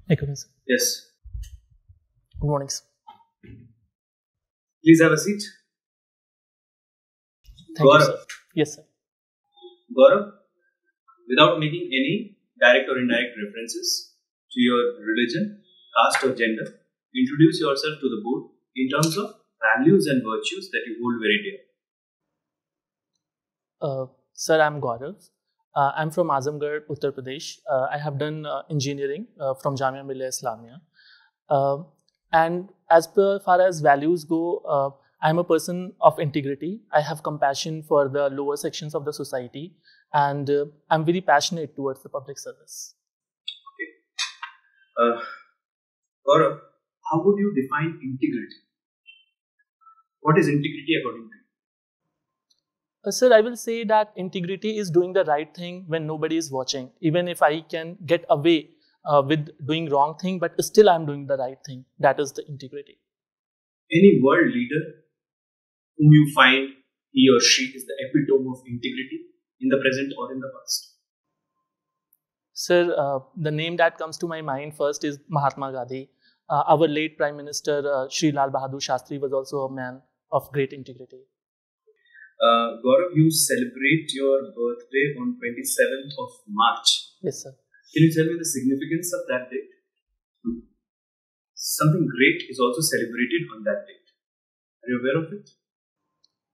Economism. Yes. Good morning, sir. Please have a seat. Thank you, Gaurav. sir. Yes, sir. Gaurav, without making any direct or indirect references to your religion, caste or gender, introduce yourself to the board in terms of values and virtues that you hold very dear. Sir, I'm Gaurav. I'm from Azamgarh, Uttar Pradesh. I have done engineering from Jamia Millia Islamia. And as far as values go, I'm a person of integrity. I have compassion for the lower sections of the society, and I'm very passionate towards the public service. Okay. Gaurav, how would you define integrity? What is integrity according to you? Sir, I will say that integrity is doing the right thing when nobody is watching. Even if I can get away with doing wrong thing, but still I'm doing the right thing. That is the integrity. Any world leader whom you find he or she is the epitome of integrity in the present or in the past? Sir, the name that comes to my mind first is Mahatma Gandhi. Our late Prime Minister Shri Lal Bahadur Shastri was also a man of great integrity. Gaurav, you celebrate your birthday on 27th of March. Yes, sir. Can you tell me the significance of that date? Something great is also celebrated on that date. Are you aware of it?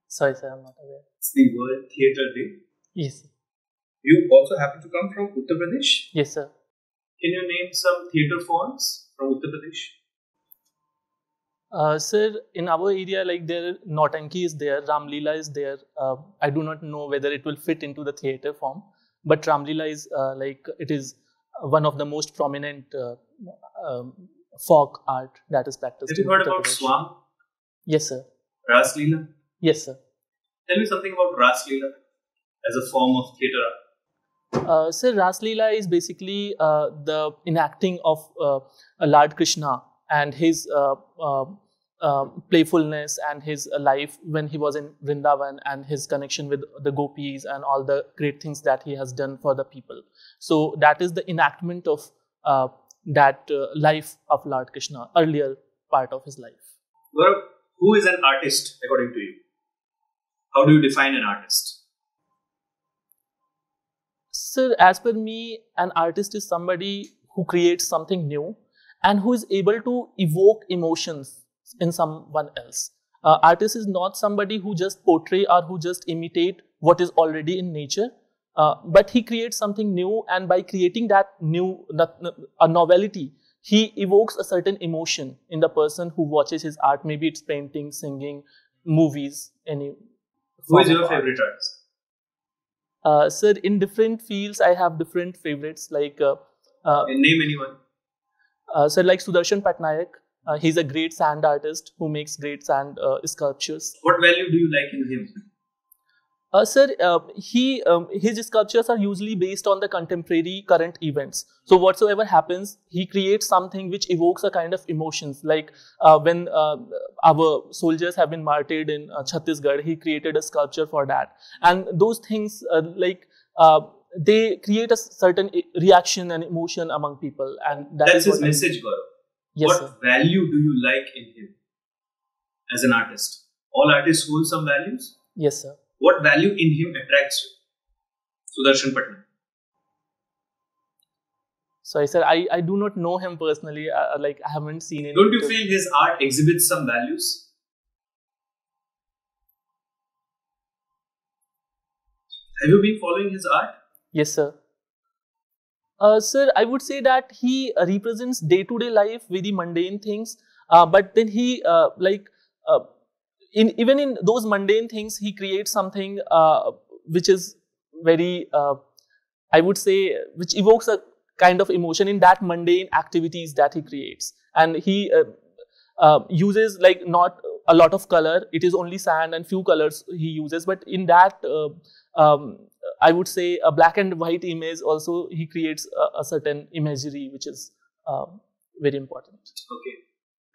Sorry, sir, I'm not aware. It's the World Theatre Day. Yes, sir. You also happen to come from Uttar Pradesh? Yes, sir. Can you name some theatre forms from Uttar Pradesh? Sir, in our area, like there, Nautanki is there, Ramlila is there. I do not know whether it will fit into the theatre form, but Ramlila is it is one of the most prominent folk art that is practiced. Have you heard about Swam? Yes, sir. Ras Leela? Yes, sir. Tell me something about Ras Leela as a form of theatre art. Sir, Ras Leela is basically the enacting of Lord Krishna and his playfulness and his life when he was in Vrindavan and his connection with the gopis and all the great things that he has done for the people. So that is the enactment of that life of Lord Krishna, earlier part of his life. Gaurav, who is an artist according to you? How do you define an artist? Sir, as per me, an artist is somebody who creates something new and who is able to evoke emotions in someone else. Artist is not somebody who just portray or who just imitate what is already in nature, but he creates something new, and by creating that new a novelty, he evokes a certain emotion in the person who watches his art. Maybe it's painting, singing, movies, any. Who is your favorite artist? Sir, in different fields, I have different favorites. Like name anyone. Sir, like Sudarshan Patnaik. He's a great sand artist who makes great sand sculptures. What value do you like in him? Sir, his sculptures are usually based on the contemporary current events. So whatsoever happens, he creates something which evokes a kind of emotions. Like when our soldiers have been martyred in Chhattisgarh, he created a sculpture for that. And those things they create a certain reaction and emotion among people. And that's his message, Gaurav. Yes, what sir. value do you like in him as an artist? All artists hold some values? Yes, sir. What value in him attracts you? Sudarshan Patnaik. Sorry, sir. I do not know him personally. I haven't seen him. Don't you feel his art exhibits some values? Have you been following his art? Yes, sir. Sir, I would say that he represents day-to-day life, very mundane things. But then he even in those mundane things, he creates something which is very, I would say, which evokes a kind of emotion in that mundane activities that he creates. And he uses like not a lot of color. It is only sand and few colors he uses. But in that, I would say a black and white image also, he creates a certain imagery which is very important. Okay.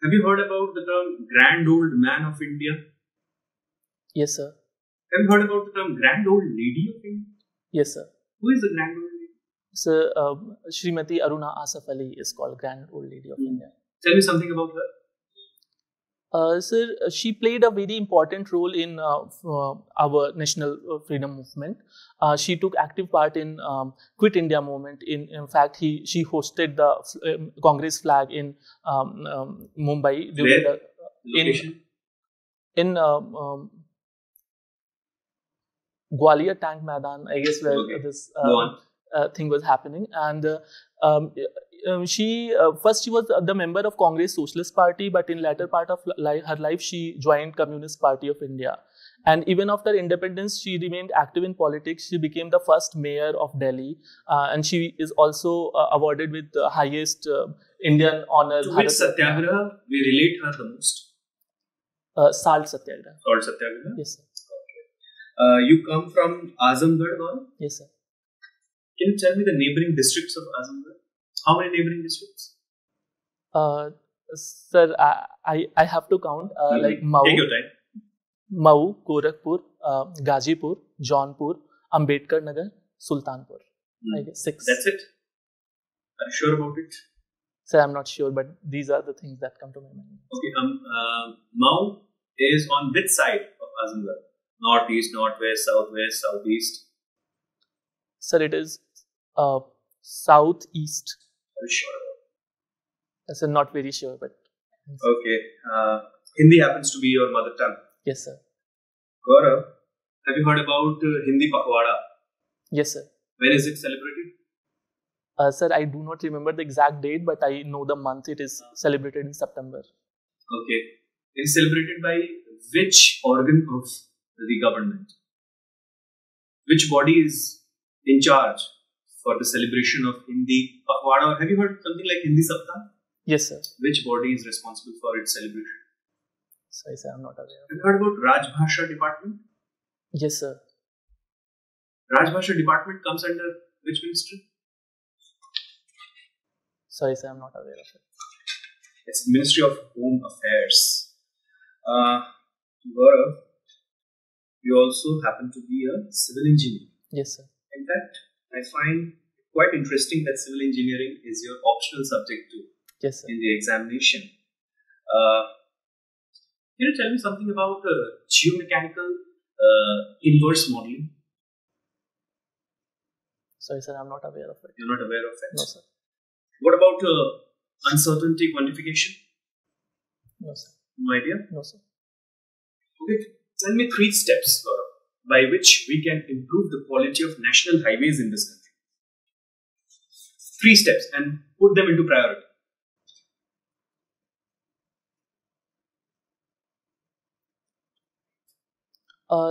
Have you heard about the term Grand Old Man of India? Yes, sir. Have you heard about the term Grand Old Lady of India? Yes, sir. Who is the Grand Old Lady? So, Srimati Aruna Asaf Ali is called Grand Old Lady of India. Tell me something about her. Sir, she played a very important role in our national freedom movement. She took active part in Quit India movement. In fact, she hosted the Congress flag in Mumbai during Where? Location? in Gwalior Tank Maidan, I guess, where Okay. this Go on. thing was happening. And she first she was the member of Congress Socialist Party, but in latter part of her life she joined Communist Party of India. And even after independence, she remained active in politics. She became the first mayor of Delhi, and she is also awarded with the highest Indian honor. To which Satyagraha we relate her the most? Salt Satyagraha. Salt Satyagraha? Yes, sir. You come from Azamgarh, Gaurav? Yes, sir. Can you tell me the neighboring districts of Azamgarh? How many neighboring districts? Sir, I have to count like Mau, Take your time. Mau, Gorakhpur, Gazipur, Jaunpur, Ambedkar Nagar, Sultanpur. I guess 6. That's it? Are you sure about it? Sir, I'm not sure, but these are the things that come to my mind. Okay. Mau is on which side of Azamgarh? Northeast, northwest, southwest, southeast? Sir, it is southeast. Are you sure about it? Sir, not very sure, but Okay. Hindi happens to be your mother tongue. yes, sir. Gaurav, have you heard about Hindi Pakhwada? Yes, sir. When is it celebrated? Sir, I do not remember the exact date, but I know the month. It is celebrated in September. Okay. It is celebrated by which organ of the government? Which body is in charge for the celebration of Hindi Pakhwada? Or have you heard something like Hindi Saptah? Yes, sir. Which body is responsible for its celebration? Sorry, sir, I'm not aware of Have you heard about Rajbhasha Department? it. Yes, sir. Rajbhasha Department comes under which ministry? Sorry, sir, I'm not aware of it. It's the Ministry of Home Affairs. Gaurav, you also happen to be a civil engineer. Yes, sir. In fact, I find it quite interesting that civil engineering is your optional subject too Yes, sir. in the examination. Can you tell me something about geomechanical inverse modeling? Sorry, sir, I'm not aware of it. You're not aware of it? No, sir. What about uncertainty quantification? No, sir. No idea? No, sir. Okay, tell me 3 steps by which we can improve the quality of national highways in this country. 3 steps and put them into priority.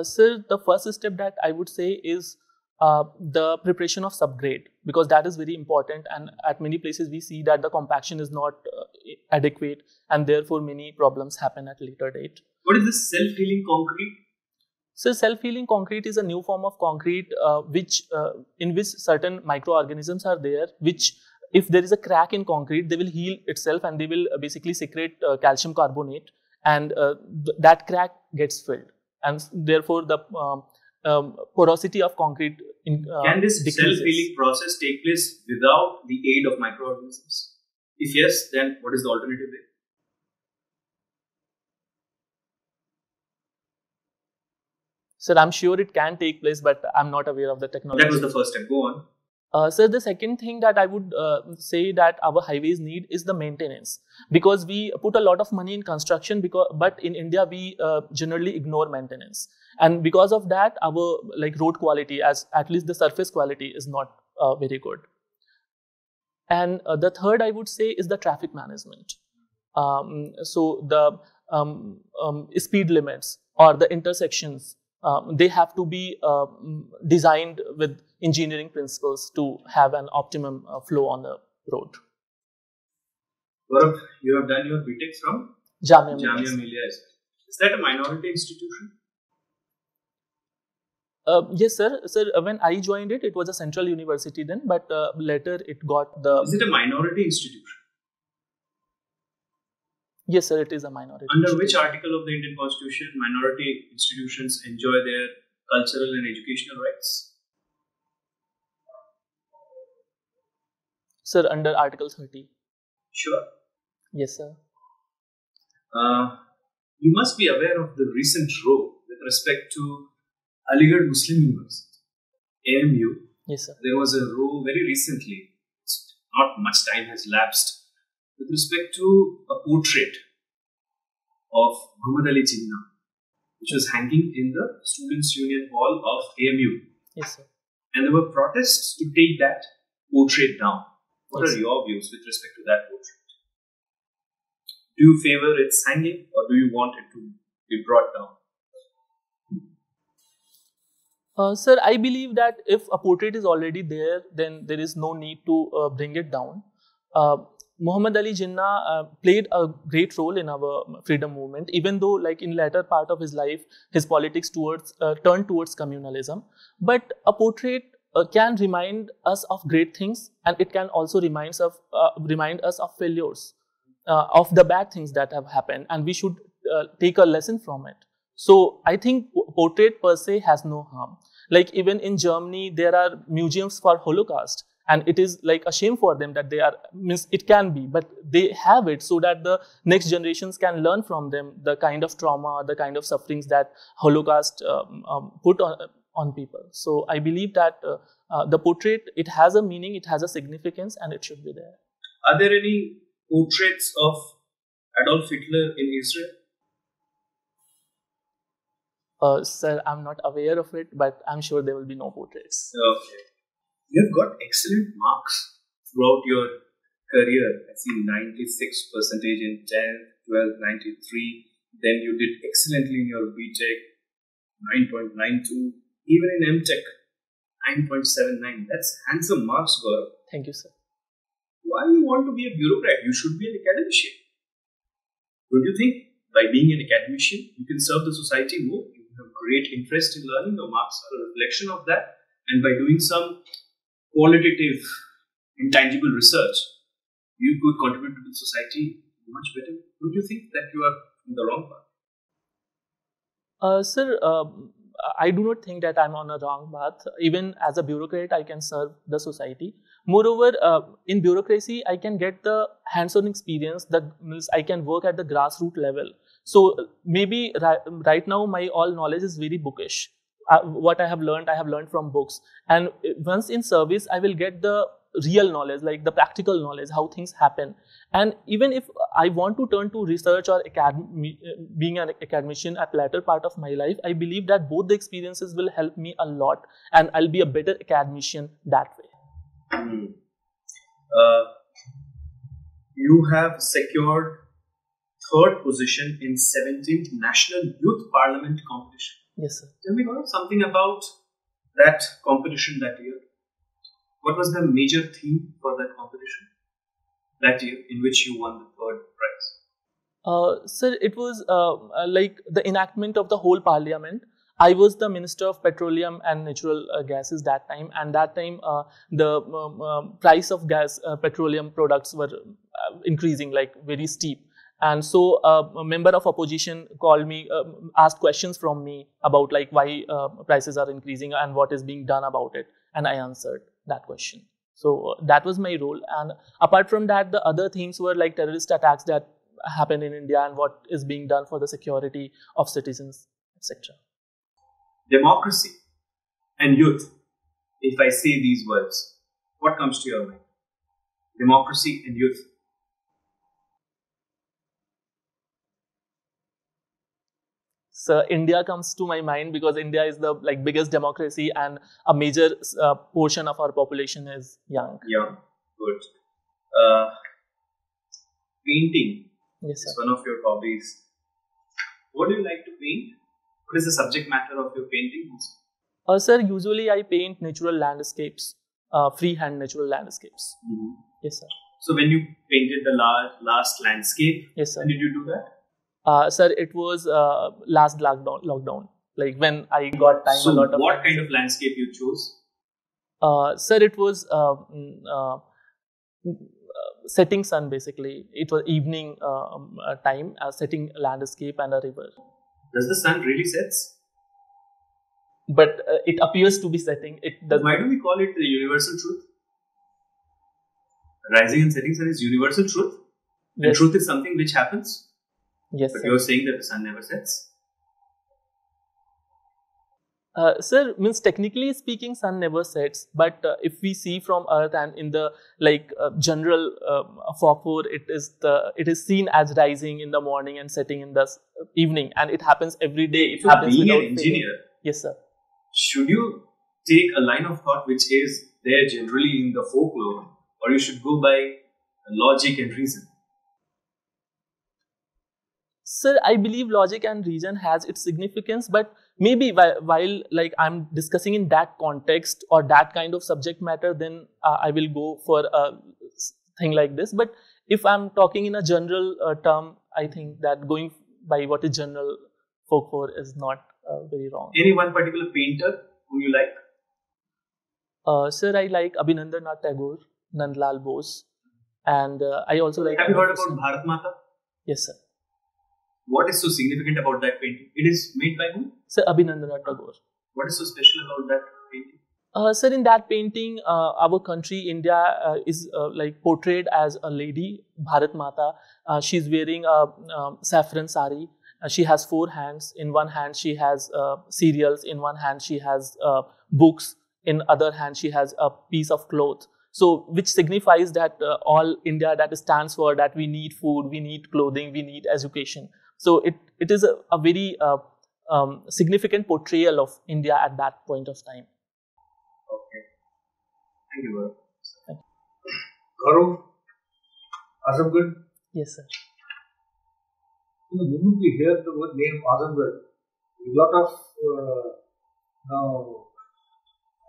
Sir, the first step that I would say is the preparation of subgrade, because that is very important, and at many places we see that the compaction is not adequate, and therefore many problems happen at later date. What is this self-healing concrete? So self-healing concrete is a new form of concrete in which certain microorganisms are there, which if there is a crack in concrete, they will heal itself and they will basically secrete calcium carbonate, and that crack gets filled, and therefore the porosity of concrete Can this decreases. self-healing process take place without the aid of microorganisms? If yes, then what is the alternative way? Sir, I'm sure it can take place, but I'm not aware of the technology. That was the first step. Go on. Sir, the second thing that I would say that our highways need is the maintenance, because we put a lot of money in construction, but in India we generally ignore maintenance, and because of that our road quality, at least the surface quality, is not very good. And the third I would say is the traffic management. So the speed limits or the intersections, they have to be designed with engineering principles to have an optimum flow on the road. Gaurav, you have done your BTech from Jamia Millia. Is that a minority institution? Yes, sir. Sir, when I joined it, it was a central university then, but later it got the... Is it a minority institution? Yes, sir, it is a minority. Under which article of the Indian Constitution minority institutions enjoy their cultural and educational rights? Sir, under Article 30. Sure. Yes, sir. You must be aware of the recent row with respect to Aligarh Muslim University, AMU. Yes, sir. There was a row very recently, not much time has lapsed, with respect to a portrait of Muhammad Ali Jinnah, which was hanging in the Students' Union Hall of AMU. Yes, sir. And there were protests to take that portrait down. What Yes, are your views with respect to that portrait? Do you favor its hanging, or do you want it to be brought down? Sir, I believe that if a portrait is already there, then there is no need to bring it down. Muhammad Ali Jinnah played a great role in our freedom movement, even though, like in latter part of his life, his politics turned towards communalism. But a portrait can remind us of great things, and it can also remind us of failures, of the bad things that have happened, and we should take a lesson from it. So I think portrait per se has no harm. Like even in Germany, there are museums for Holocaust, and it is like a shame for them that they are, it can be, but they have it so that the next generations can learn from them the kind of trauma, the kind of sufferings that Holocaust put on people. So I believe that the portrait, it has a meaning, it has a significance, and it should be there. Are there any portraits of Adolf Hitler in Israel? Sir, I'm not aware of it, but I'm sure there will be no portraits. Okay. You have got excellent marks throughout your career. I see 96% in 10th, 12th, 93. Then you did excellently in your BTech, 9.92. Even in MTech, 9.79. That's handsome marks, Gaurav. Thank you, sir. Why you want to be a bureaucrat? You should be an academician. Don't you think by being an academician, you can serve the society more? You have great interest in learning. Your marks are a reflection of that. And by doing some qualitative, intangible research, you could contribute to the society much better. Don't you think that you are on the wrong path? Sir, I do not think that I'm on a wrong path. Even as a bureaucrat, I can serve the society. Moreover, in bureaucracy, I can get the hands-on experience. That means I can work at the grassroots level. So maybe right now my all knowledge is very bookish. What I have learned from books. And once in service, I will get the real knowledge, like the practical knowledge, how things happen. And even if I want to turn to research or being an academician at latter part of my life, I believe that both the experiences will help me a lot, and I'll be a better academician that way. You have secured third position in 17th National Youth Parliament competition. Yes, sir. Tell me, Gaurav, something about that competition that year. What was the major theme for that competition that year in which you won the third prize? Sir, it was like the enactment of the whole parliament. I was the Minister of Petroleum and Natural Gases that time, and that time the price of petroleum products were increasing like very steep. And so a member of opposition called me, asked questions from me about like why prices are increasing and what is being done about it. And I answered that question. So that was my role. And apart from that, the other themes were like terrorist attacks that happen in India and what is being done for the security of citizens, etc. Democracy and youth. If I say these words, what comes to your mind? Democracy and youth. So India comes to my mind because India is the like biggest democracy, and a major portion of our population is young. Young, good. Painting Yes, sir. is one of your hobbies. What do you like to paint? What is the subject matter of your paintings? Sir, usually I paint natural landscapes, freehand natural landscapes. Mm-hmm. Yes, sir. So when you painted the last landscape, Yes, sir. when did you do that? Sir, it was last lockdown, like when I got time. So a lot of what time. kind of landscape you chose? Sir, it was setting sun basically. It was evening time, setting landscape and a river. Does the sun really sets? But it appears to be setting. It does. Why do we call it the universal truth? rising and setting sun is universal truth. And Yes. truth is something which happens. Yes, But sir. you're saying that the sun never sets. Sir, means technically speaking, sun never sets. But if we see from Earth and in the general folklore, it is seen as rising in the morning and setting in the evening, and it happens every day. It So happens being without an engineer, failing. Yes, sir. should you take a line of thought which is there generally in the folklore, or you should go by logic and reason? Sir, I believe logic and reason has its significance, but maybe while like I'm discussing in that context or that kind of subject matter, then I will go for a thing like this. But if I'm talking in a general term, I think that going by what is general folklore is not very wrong. Any one particular painter whom you like? Sir, I like Abhinandanath Tagore, Nandlal Bose, and I also like. Have you heard about Bharat Mata? Yes, sir. What is so significant about that painting? It is made by whom? Sir, Abhinandanath Tagore. What is so special about that painting? Sir, in that painting, our country, India, is portrayed as a lady, Bharat Mata. She's wearing a saffron sari. She has 4 hands. In one hand, she has cereals. In one hand, she has books. In other hand, she has a piece of cloth. So, which signifies that all India that stands for that we need food, we need clothing, we need education. So, it is a very significant portrayal of India at that point of time. Okay. Thank you, Gaurav. Gaurav, Azamgarh. Yes, sir. The moment we hear the word name Azamgarh, a lot of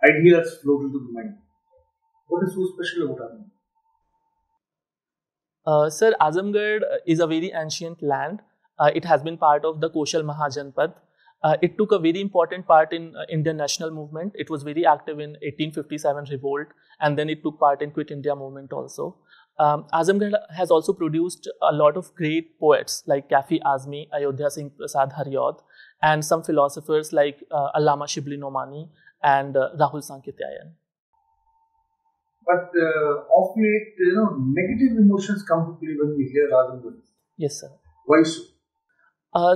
ideas float into the mind. What is so special about Azamgarh? Sir, Azamgarh is a very ancient land. It has been part of the Koshal Mahajanpad. It took a very important part in Indian national movement. It was very active in 1857 revolt, and then it took part in Quit India movement also. Azamgarh has also produced a lot of great poets like Kafi Azmi, Ayodhya Singh Prasad Haryod, and some philosophers like Allama Shibli Nomani and Rahul Sankityayan. But of late, negative emotions come to play when we hear Azamgarh. Yes, sir. Why so?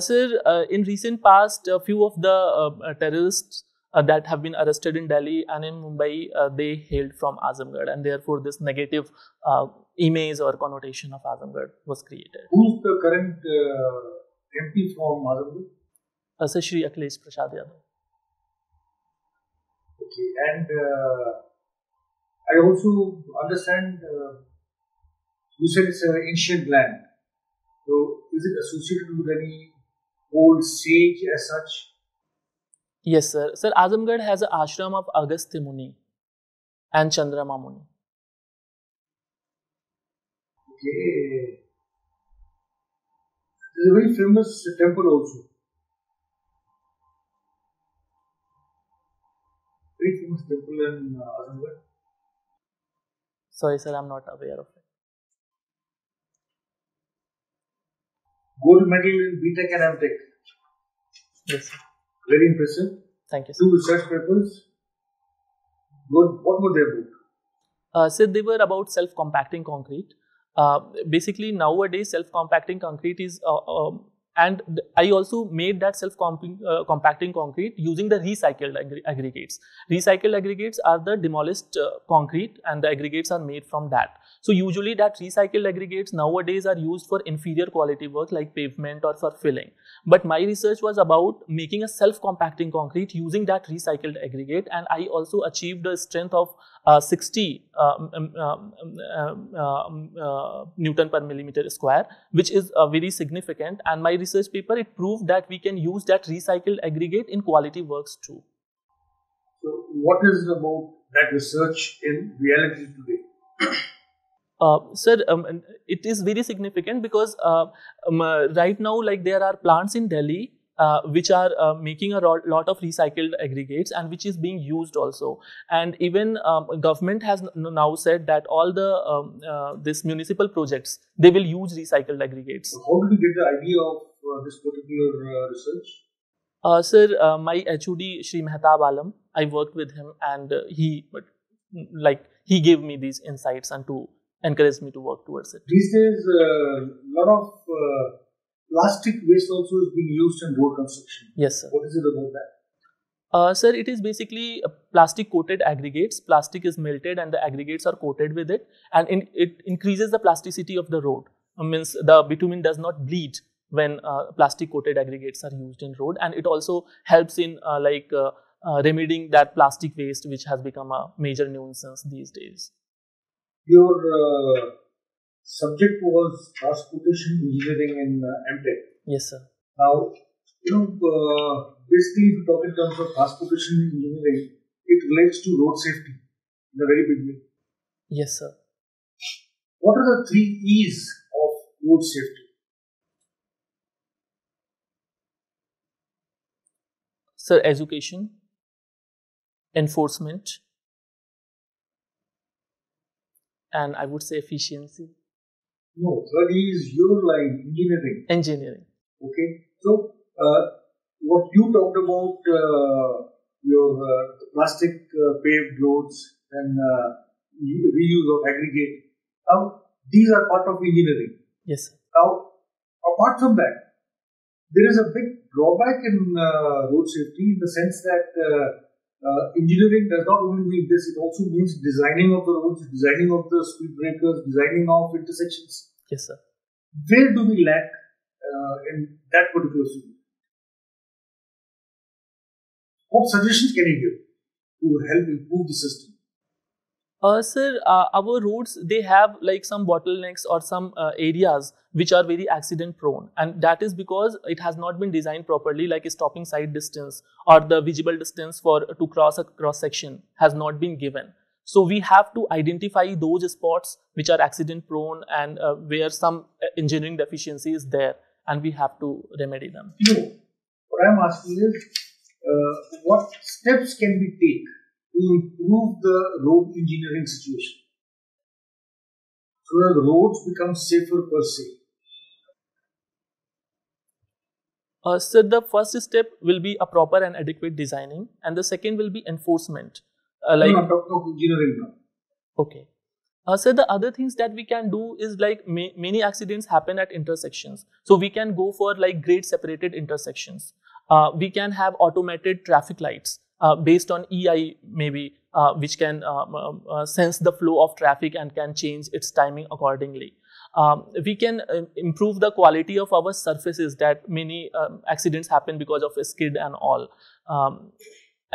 Sir, in recent past, a few of the terrorists that have been arrested in Delhi and in Mumbai, they hailed from Azamgarh, and therefore this negative image or connotation of Azamgarh was created. Who's the current MP from Azamgarh? Sir, Shri Akhilesh Prasad Yadav. Okay, and I also understand you said it's an ancient land. So, is it associated with any old sage as such? Yes, sir. Sir, Azamgarh has an ashram of Agastya Muni and Chandrama Muni. Okay. There's a very famous temple also. Very famous temple in Azamgarh. Sorry, sir, I'm not aware of it. Gold medal in BTech and MTech. Yes, sir. Very impressive. Thank you, sir. 2 research papers. Good. What were they about? Sir, they were about self-compacting concrete. Basically, nowadays, self-compacting concrete is, and I also made that self-compacting concrete using the recycled aggregates. Recycled aggregates are the demolished concrete, and the aggregates are made from that. So usually that recycled aggregates nowadays are used for inferior quality work like pavement or for filling. But my research was about making a self-compacting concrete using that recycled aggregate, and I also achieved a strength of 60 Newton per millimeter square, which is very significant. And my research paper, it proved that we can use that recycled aggregate in quality works too. So, what is about that research in reality today? Sir, it is very significant because right now, like there are plants in Delhi which are making a lot of recycled aggregates, and which is being used also. And even government has now said that all the this municipal projects, they will use recycled aggregates. So how did you get the idea of this particular research? Sir, my HOD Shri Mehtab Alam, I worked with him, and he gave me these insights onto encouraged me to work towards it. These days, a lot of plastic waste also is being used in road construction. Yes, sir. What is it about that? Sir, it is basically plastic coated aggregates. Plastic is melted and the aggregates are coated with it, and it increases the plasticity of the road. Means the bitumen does not bleed when plastic coated aggregates are used in road, and it also helps in remedying that plastic waste which has become a major nuisance these days. Your subject was transportation engineering in MTech. Yes, sir. Now, basically, if you talk in terms of transportation engineering, it relates to road safety in a very big way. Yes, sir. What are the 3 E's of road safety? Sir, education, enforcement, and I would say efficiency. No, third E is your line, engineering. Engineering. Okay. So, what you talked about, your plastic paved roads and reuse of aggregate. Now, these are part of engineering. Yes, sir. Now, apart from that, there is a big drawback in road safety in the sense that engineering does not only mean this, it also means designing of the roads, designing of the speed breakers, designing of intersections. Yes, sir. Where do we lack in that particular field? What suggestions can you give to help improve the system? Sir, our roads, they have like some bottlenecks or some areas which are very accident prone, and that is because it has not been designed properly, like a stopping sight distance or the visible distance to cross a cross section has not been given. So we have to identify those spots which are accident prone and where some engineering deficiency is there, and we have to remedy them. No, what I am asking is what steps can we take to improve the road engineering situation so that the roads become safer per se? So the first step will be a proper and adequate designing, and the second will be enforcement. No, I'm talking of engineering now. Okay. So the other things that we can do is like many accidents happen at intersections. So we can go for like grade separated intersections. We can have automated traffic lights based on EI maybe, which can sense the flow of traffic and can change its timing accordingly. We can improve the quality of our surfaces, that many accidents happen because of a skid and all.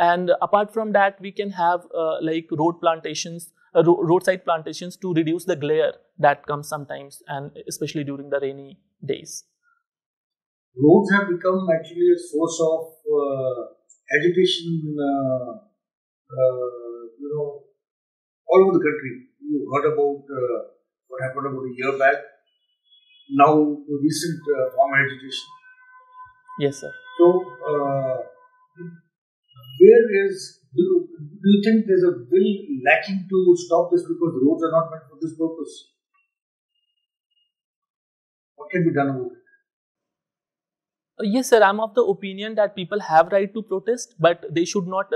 And apart from that, we can have like roadside plantations to reduce the glare that comes sometimes, and especially during the rainy days. Roads have become actually a source of agitation, all over the country. You heard about what happened about a year back. Now, recent farm agitation. Yes, sir. So, do you think there's a will lacking to stop this because the roads are not meant for this purpose? What can be done about it? Yes, sir. I'm of the opinion that people have right to protest, but they should not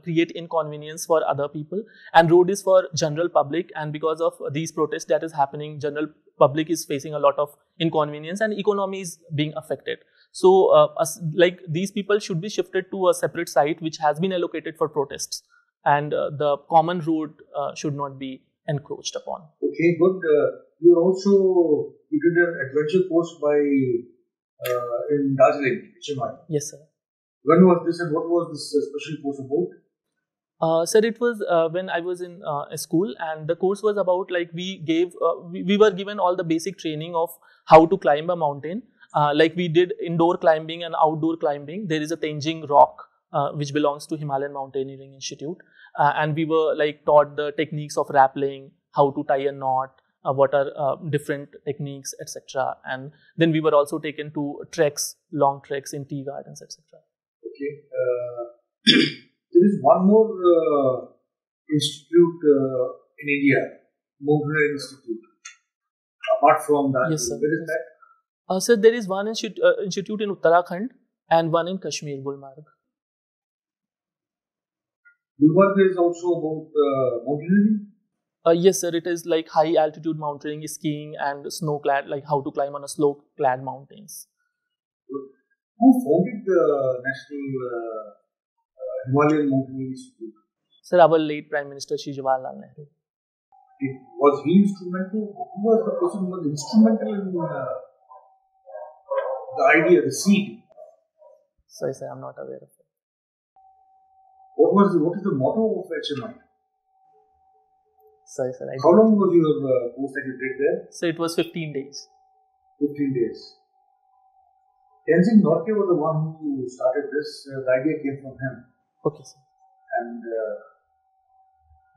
create inconvenience for other people. And road is for general public, and because of these protests that is happening, general public is facing a lot of inconvenience and economy is being affected. So, like these people should be shifted to a separate site which has been allocated for protests, and the common road should not be encroached upon. Okay, good. You did an adventure course in Darjeeling, Chennai. Yes, sir. When was this and what was this special course about? Sir, it was when I was in a school, and the course was about like we were given all the basic training of how to climb a mountain. Like we did indoor climbing and outdoor climbing. There is a Tenzing Rock which belongs to Himalayan Mountaineering Institute, and we were like taught the techniques of rappelling, how to tie a knot, what are different techniques, etc. And then we were also taken to long treks in tea gardens, etc. Okay. There is one more institute in India, Mountaineering Institute. Apart from that, yes, sir. Where is that? So there is one institute in Uttarakhand and one in Kashmir, Gulmarg. Gulmarg is also about mountaineering? Yes, sir. It is like high altitude mountaineering, skiing, and snow clad, like how to climb on a snow clad mountains. Who founded the National Himalayan Mountaineering Institute? Sir, our late Prime Minister Shri Jawaharlal Nehru. Was he instrumental? Who was the person who was instrumental in the idea, the seed? Sorry, sir, I'm not aware of it. What is the motto of HMI? Sorry, sir. How long was your course that you did there? So it was 15 days. 15 days. Tenzing Norgay was the one who started this. The idea came from him. Okay, sir. And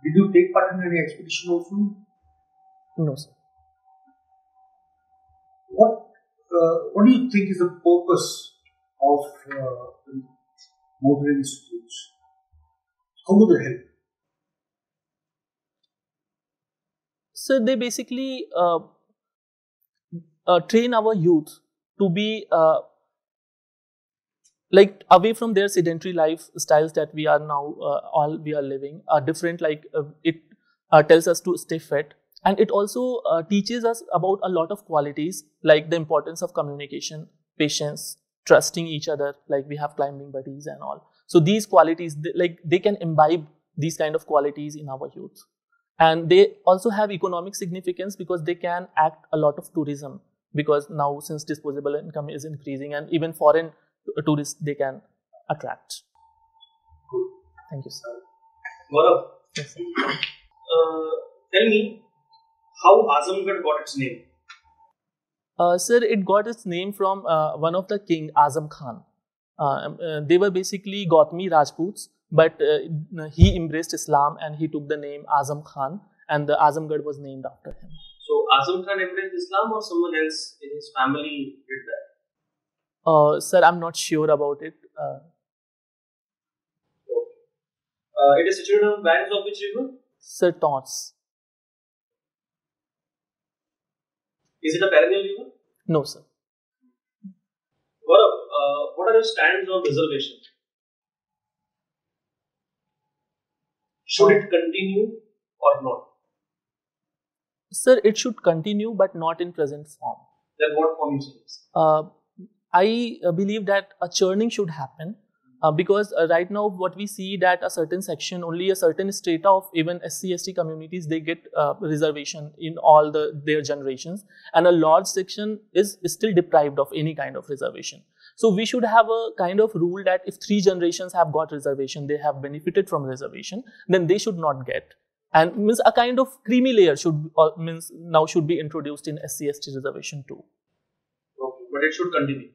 did you take part in any expedition also? No, sir. What do you think is the purpose of the mountaineering institutes? How do they help? So they basically train our youth to be like away from their sedentary lifestyles that we are now all we are living. Different, like it tells us to stay fit, and it also teaches us about a lot of qualities like the importance of communication, patience, trusting each other. Like we have climbing buddies and all. So these qualities, they can imbibe these kind of qualities in our youth. And they also have economic significance because they can act a lot of tourism, because now since disposable income is increasing and even foreign tourists they can attract. Good. Thank you, sir. Gaurav, Yes, sir. tell me how Azamgarh got its name. Sir, it got its name from one of the king, Azam Khan. They were basically Gautami Rajputs, but he embraced Islam and he took the name Azam Khan, and the Azamgarh was named after him. So Azam Khan embraced Islam, or someone else in his family did that? Sir, I'm not sure about it. It is situated on banks of which river? Sir, Taunts. Is it a perennial river? No, sir. Gaurav, what are your stands on reservation? Should it continue or not? Sir, it should continue, but not in present form. Then what form you suggest? I believe that a churning should happen because right now what we see that a certain section, only a certain strata of even SC/ST communities, they get reservation in all their generations, and a large section is still deprived of any kind of reservation. So we should have a kind of rule that if 3 generations have got reservation, they have benefited from reservation, then they should not get. And means a kind of creamy layer should should be introduced in SC/ST reservation too. Okay, but it should continue.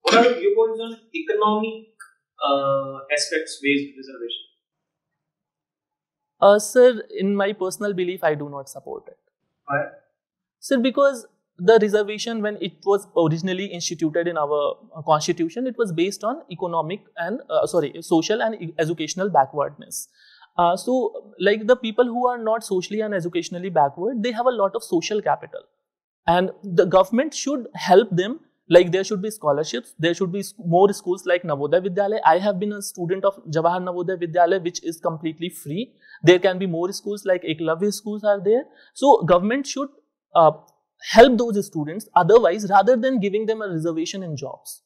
What are your viewpoints on economic aspects based reservation? Sir, in my personal belief, I do not support it. Why? Sir, because the reservation, when it was originally instituted in our constitution, it was based on economic and social and educational backwardness. So, like the people who are not socially and educationally backward, they have a lot of social capital, and the government should help them. Like there should be scholarships, there should be more schools like Navodaya Vidyalaya. I have been a student of Jawahar Navodaya Vidyalaya, which is completely free. There can be more schools like Eklavya schools are there. So government should help those students. Otherwise, rather than giving them a reservation in jobs.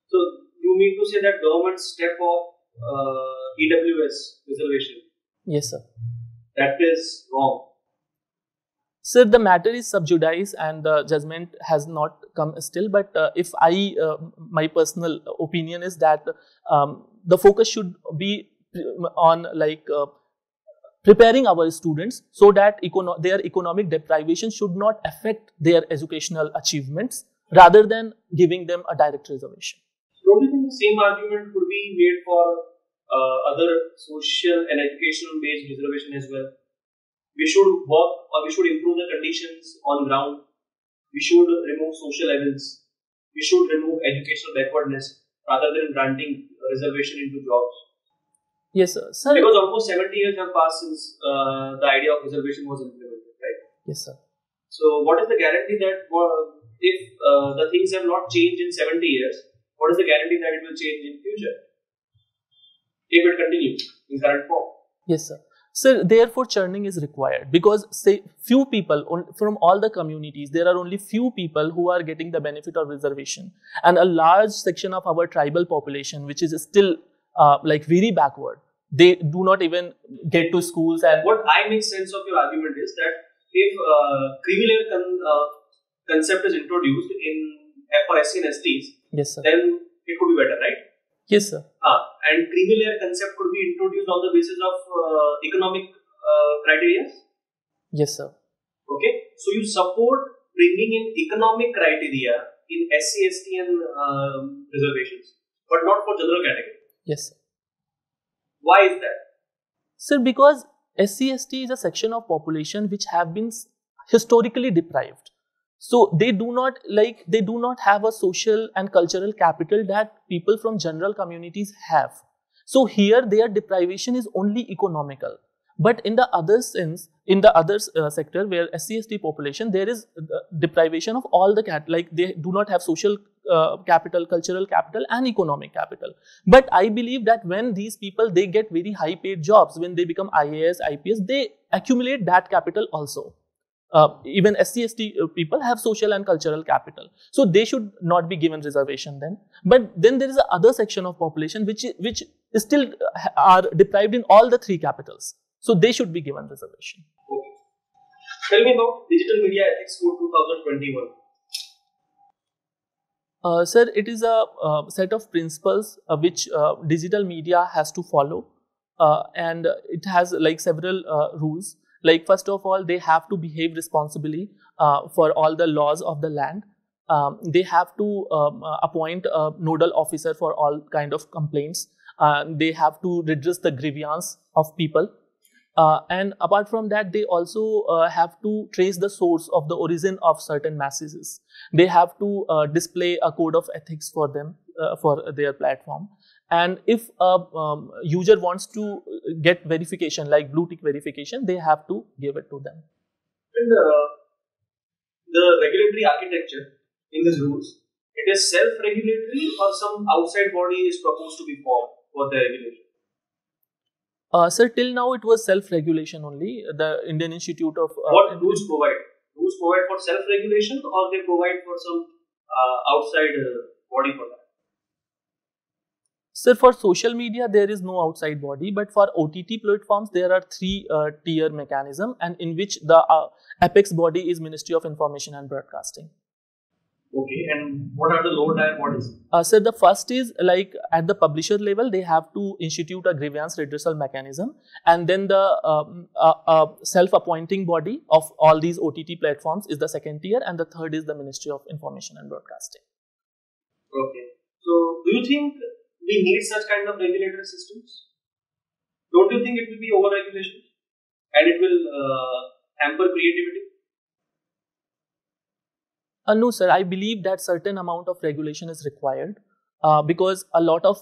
So you mean to say that government step of EWS reservation? Yes, sir. That is wrong. Sir, the matter is sub judice and the judgment has not come still. But if my personal opinion is that the focus should be on preparing our students so that their economic deprivation should not affect their educational achievements, rather than giving them a direct reservation. Don't you think the same argument could be made for other social and educational based reservation as well? We should work, or we should improve the conditions on ground. We should remove social evils. We should remove educational backwardness rather than granting reservation into jobs. Yes, sir. Because almost 70 years have passed since the idea of reservation was implemented, right? Yes, sir. So, what is the guarantee that if the things have not changed in 70 years, what is the guarantee that it will change in future if it continues in current form? Yes, sir. So therefore churning is required, because say few people from all the communities, there are only few people who are getting the benefit of reservation, and a large section of our tribal population, which is still like very backward, they do not even get to schools. And what I make sense of your argument is that if creamy layer concept is introduced for SC and STs, yes sir, then it could be better, right? yes sir, and creamy layer concept could be introduced on the basis of economic criteria. yes sir. Okay, so you support bringing in economic criteria in SC, ST and reservations, but not for general category. Yes sir. Why is that? Sir, because SC/ST is a section of population which have been historically deprived. So they do not have a social and cultural capital that people from general communities have. So here their deprivation is only economical. But in the other sense, in the other sector where SC/ST population, there is deprivation of all the they do not have social capital, cultural capital and economic capital. But I believe that when these people, they get very high paid jobs, when they become IAS, IPS, they accumulate that capital also. Even SC/ST people have social and cultural capital. So they should not be given reservation then. But then there is a other section of population which still are deprived in all the three capitals. So they should be given reservation. Okay. Tell me about Digital Media Ethics Code 2021. Sir, it is a set of principles which digital media has to follow, and it has like several rules. Like first of all, they have to behave responsibly for all the laws of the land. They have to appoint a nodal officer for all kind of complaints. They have to redress the grievance of people. And apart from that, they also have to trace the source of the origin of certain messages. They have to display a code of ethics for them, for their platform. And if a user wants to get verification, like blue tick verification, they have to give it to them. And the regulatory architecture in these rules, it is self-regulatory or some outside body is proposed to be formed for the regulation? Sir, till now it was self-regulation only. The Indian Institute of... what rules provide? Rules provide for self-regulation or they provide for some outside body for that? Sir, for social media, there is no outside body, but for OTT platforms, there are three tier mechanism, and in which the apex body is Ministry of Information and Broadcasting. Okay, and what are the lower tier bodies? Sir, the first is like at the publisher level, they have to institute a grievance redressal mechanism, and then the self-appointing body of all these OTT platforms is the second tier, and the third is the Ministry of Information and Broadcasting. Okay, so do you think we need such kind of regulatory systems? Don't you think it will be over-regulation and it will hamper creativity? No, sir. I believe that certain amount of regulation is required because a lot of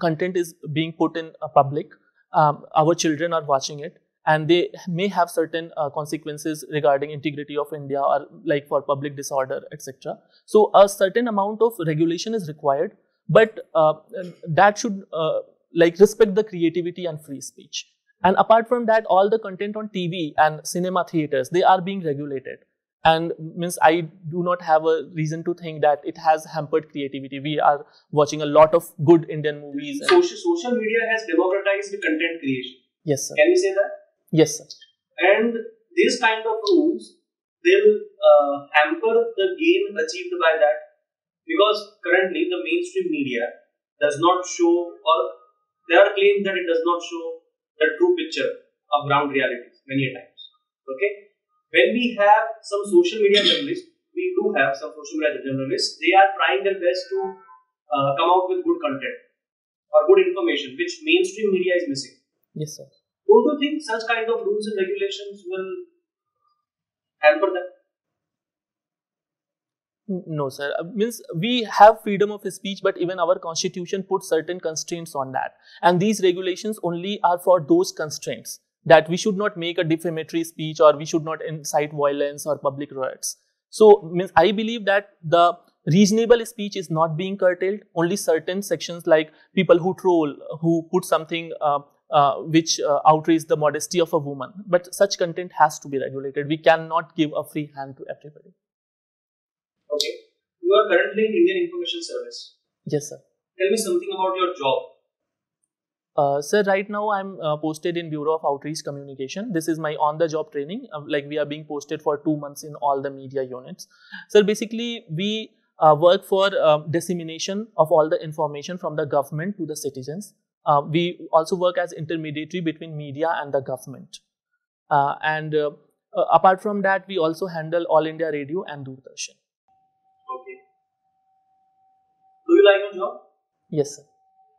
content is being put in public. Our children are watching it, and they may have certain consequences regarding integrity of India or like for public disorder, etc. So a certain amount of regulation is required, but that should like respect the creativity and free speech. And apart from that, all the content on TV and cinema theaters, they are being regulated. And means I do not have a reason to think that it has hampered creativity. We are watching a lot of good Indian movies. Social media has democratized content creation. Yes, sir. Can we say that? Yes, sir. And these kind of rules will hamper the gain achieved by that, because currently the mainstream media does not show, or there are claims that it does not show the true picture of ground realities many times. Okay. When we have some social media journalists, we do have some social media journalists, they are trying their best to come out with good content or good information, which mainstream media is missing. Yes, sir. Don't you think such kind of rules and regulations will hamper them? No, sir. Means we have freedom of speech, but even our constitution puts certain constraints on that. And these regulations only are for those constraints, that we should not make a defamatory speech or we should not incite violence or public riots. So means I believe that the reasonable speech is not being curtailed. Only certain sections like people who troll, who put something which outrages the modesty of a woman. But such content has to be regulated. We cannot give a free hand to everybody. Okay. You are currently in Indian Information Service. Yes, sir. Tell me something about your job. Sir, right now I'm posted in Bureau of Outreach Communication. This is my on-the-job training. Like we are being posted for 2 months in all the media units. Sir, basically we work for dissemination of all the information from the government to the citizens. We also work as intermediary between media and the government. Apart from that, we also handle All India Radio and Doordarshan. Okay. Do you like your job? Yes, sir.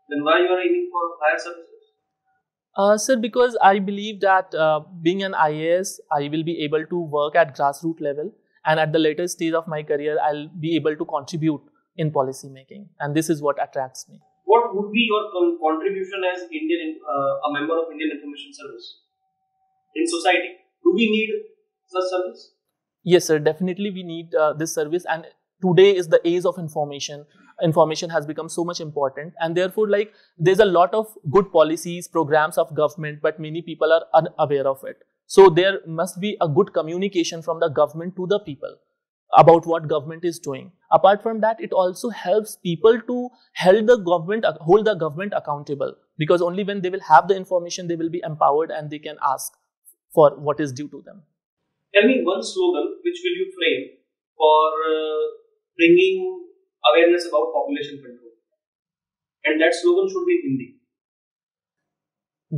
Then why you are aiming for higher services? Sir, because I believe that being an IAS, I will be able to work at grassroots level, and at the later stage of my career, I'll be able to contribute in policy making, and this is what attracts me. What would be your contribution as a member of Indian Information Service in society? Do we need such service? Yes, sir. Definitely, we need this service, and today is the age of information. Information has become so much important, and therefore like there's a lot of good policies, programs of government, but many people are unaware of it. So there must be a good communication from the government to the people about what government is doing. Apart from that, it also helps people to hold the government accountable, because only when they will have the information, they will be empowered and they can ask for what is due to them. Tell me one slogan which will you frame for bringing awareness about population control, and that slogan should be in Hindi.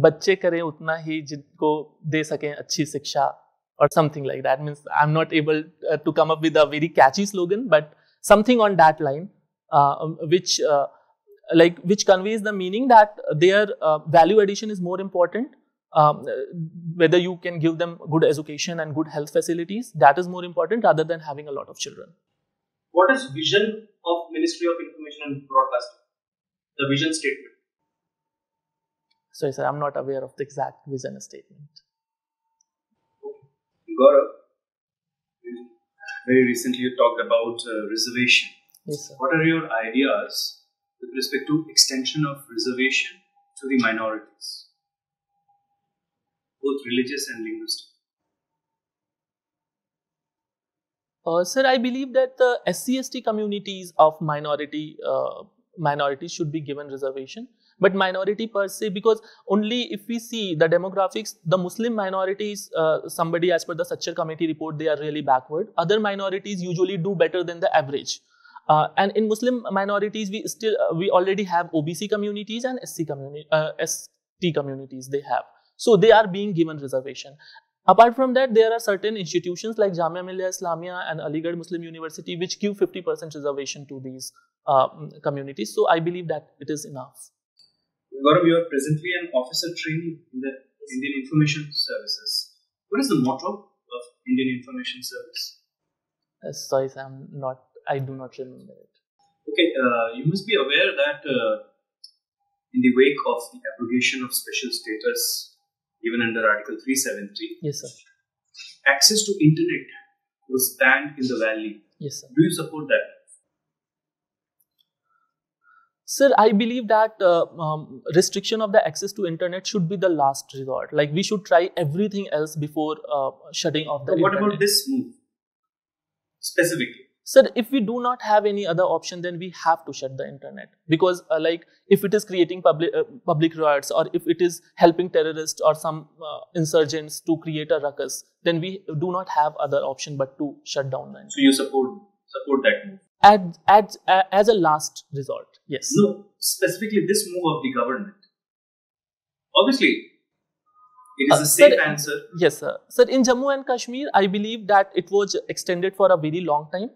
बच्चे करें उतना ही जिनको दे सकें अच्छी शिक्षा, or something like that. Means I'm not able to come up with a very catchy slogan, but something on that line, which conveys the meaning that their value addition is more important. Whether you can give them good education and good health facilities, that is more important rather than having a lot of children. What is vision of Ministry of Information and Broadcasting? The vision statement. Sorry, sir, I'm not aware of the exact vision statement. Gaurav, very recently you talked about reservation. Yes, sir. What are your ideas with respect to extension of reservation to the minorities, both religious and linguistic? Sir, I believe that the SC/ST communities of minorities should be given reservation. But minority per se, because only if we see the demographics, the Muslim minorities, somebody as per the Sachar committee report, they are really backward. Other minorities usually do better than the average. And in Muslim minorities, we already have OBC communities and ST communities they have. So they are being given reservation. Apart from that, there are certain institutions like Jamia Millia Islamia and Aligarh Muslim University which give 50% reservation to these communities. So I believe that it is enough. Gaurav, you are presently an officer trainee in the Indian Information Services. What is the motto of Indian Information Service? Sorry, I do not remember it. Okay, you must be aware that in the wake of the abrogation of special status given under Article 373, yes, sir, access to internet was banned in the valley. Yes, sir. Do you support that? Sir, I believe that restriction of the access to internet should be the last resort. Like we should try everything else before shutting off the internet. What about this move specifically? Sir, if we do not have any other option, then we have to shut the internet, because like if it is creating public riots, or if it is helping terrorists or some insurgents to create a ruckus, then we do not have other option but to shut down the internet. So you support that move? As a last resort, yes. No, specifically this move of the government. Obviously, it is a safe answer. Yes, sir. Sir, in Jammu and Kashmir, I believe that it was extended for a very long time.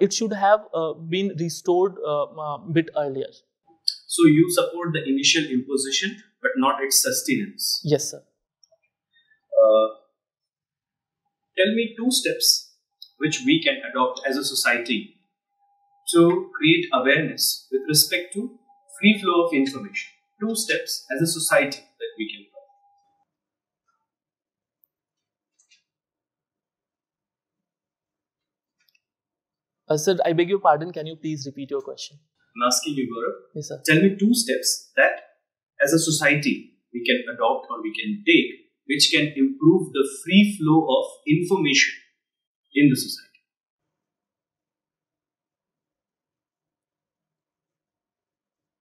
It should have been restored a bit earlier. So you support the initial imposition, but not its sustenance? Yes, sir. Tell me 2 steps which we can adopt as a society to create awareness with respect to free flow of information. 2 steps as a society that we can adopt. Sir, I beg your pardon. Can you please repeat your question? I'm asking you, Gaurav. Yes, sir. Tell me 2 steps that, as a society, we can adopt or we can take which can improve the free flow of information in the society?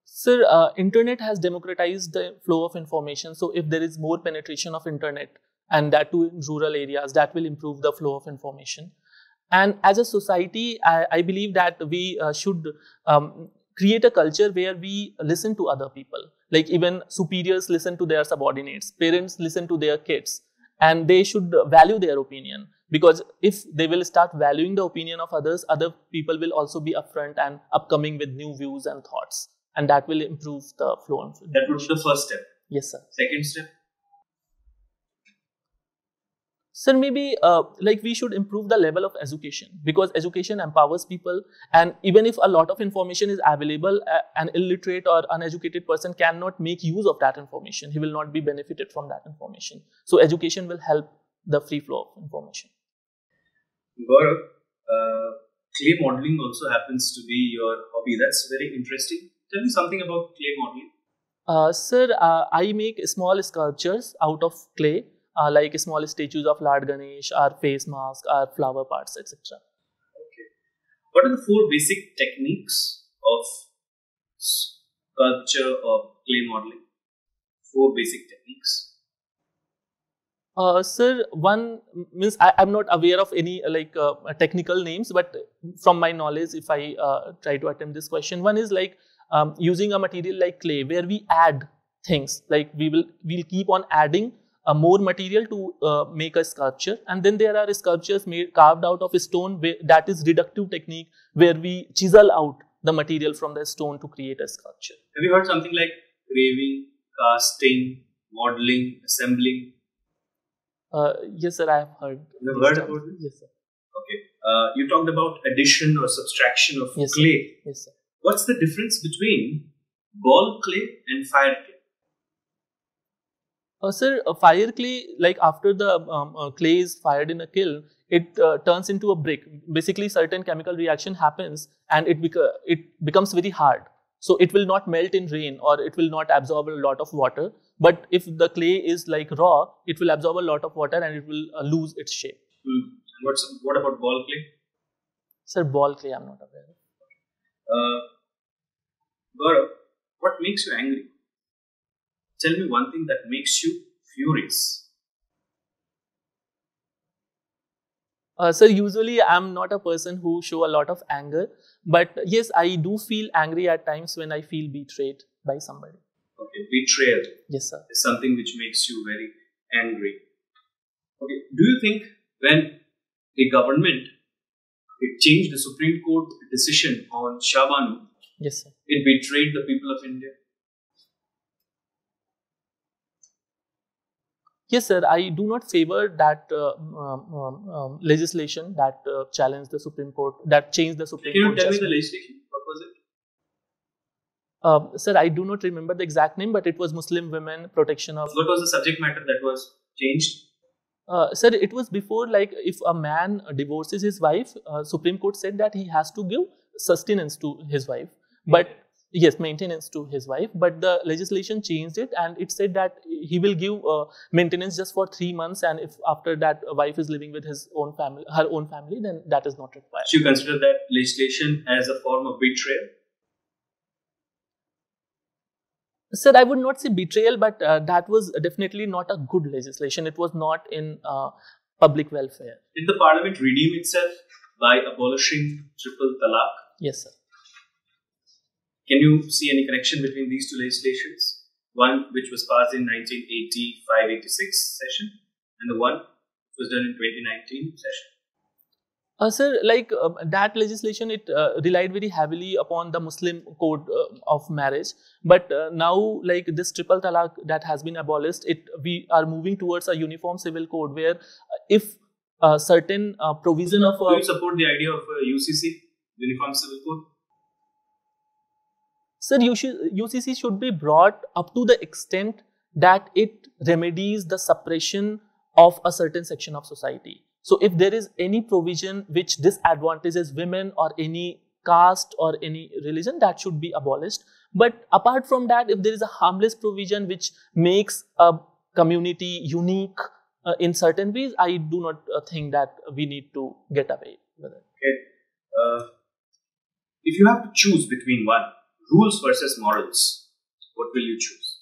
Sir, internet has democratized the flow of information. So if there is more penetration of internet, and that too in rural areas, that will improve the flow of information. And as a society, I believe that we should create a culture where we listen to other people. Like even superiors listen to their subordinates, parents listen to their kids, and they should value their opinion. Because if they will start valuing the opinion of others, other people will also be upfront and upcoming with new views and thoughts. And that will improve the flow of information. That would be the first step. Yes, sir. Second step? Sir, maybe like we should improve the level of education, because education empowers people, and even if a lot of information is available, an illiterate or uneducated person cannot make use of that information. He will not be benefited from that information. So education will help the free flow of information. Gaurav, clay modeling also happens to be your hobby. That's very interesting. Tell me something about clay modeling. Sir, I make small sculptures out of clay, like small statues of Lord Ganesh, or face mask, or flower parts, etc. Okay. What are the 4 basic techniques of sculpture or clay modeling? 4 basic techniques. Sir, one means I'm not aware of any technical names, but from my knowledge, if I try to attempt this question, one is like using a material like clay, where we add things, like we'll keep on adding more material to make a sculpture, and then there are sculptures carved out of a stone, that is reductive technique, where we chisel out the material from the stone to create a sculpture. Have you heard something like graving, casting, modeling, assembling? Yes, sir, I have heard. You have heard about this? Yes, sir. Okay. You talked about addition or subtraction of Yes, clay. Sir. Yes, sir. What's the difference between ball clay and fire clay? Sir, fire clay, like after the clay is fired in a kiln, it turns into a brick. Basically, certain chemical reaction happens, and it becomes very hard. So it will not melt in rain, or it will not absorb a lot of water. But if the clay is like raw, it will absorb a lot of water and it will lose its shape. What about ball clay? Sir, ball clay, I'm not aware of. Gaurav, what makes you angry? Tell me one thing that makes you furious. Sir, usually I'm not a person who show a lot of anger, but yes, I do feel angry at times when I feel betrayed by somebody. Okay, betrayal. Yes, sir. Is something which makes you very angry. Okay, do you think when the government changed the Supreme Court decision on Shah Banu, yes, sir, it betrayed the people of India? Yes, sir. I do not favor that legislation that challenged the Supreme Court, that changed the Supreme Court. Can you tell me the legislation? What was it? Sir, I do not remember the exact name, but it was Muslim women protection of. What was the subject matter that was changed? Sir, it was before, like if a man divorces his wife, Supreme Court said that he has to give sustenance to his wife. But yes, maintenance to his wife. But the legislation changed it, and it said that he will give maintenance just for 3 months, and if after that a wife is living with her own family, then that is not required. So you consider that legislation as a form of betrayal? Sir, I would not say betrayal, but that was definitely not a good legislation. It was not in public welfare. Did the parliament redeem itself by abolishing triple talaq? Yes, sir. Can you see any connection between these two legislations? One which was passed in 1985-86 session, and the one which was done in 2019 session? Sir, like that legislation, it relied very heavily upon the Muslim code of marriage. But now, like this triple talaq that has been abolished, we are moving towards a uniform civil code where if certain provision of... Do you support the idea of UCC, Uniform Civil Code? Sir, UCC should be brought up to the extent that it remedies the suppression of a certain section of society. So if there is any provision which disadvantages women or any caste or any religion, that should be abolished. But apart from that, if there is a harmless provision which makes a community unique in certain ways, I do not think that we need to get away with it. Okay. If you have to choose between one, rules versus morals, what will you choose?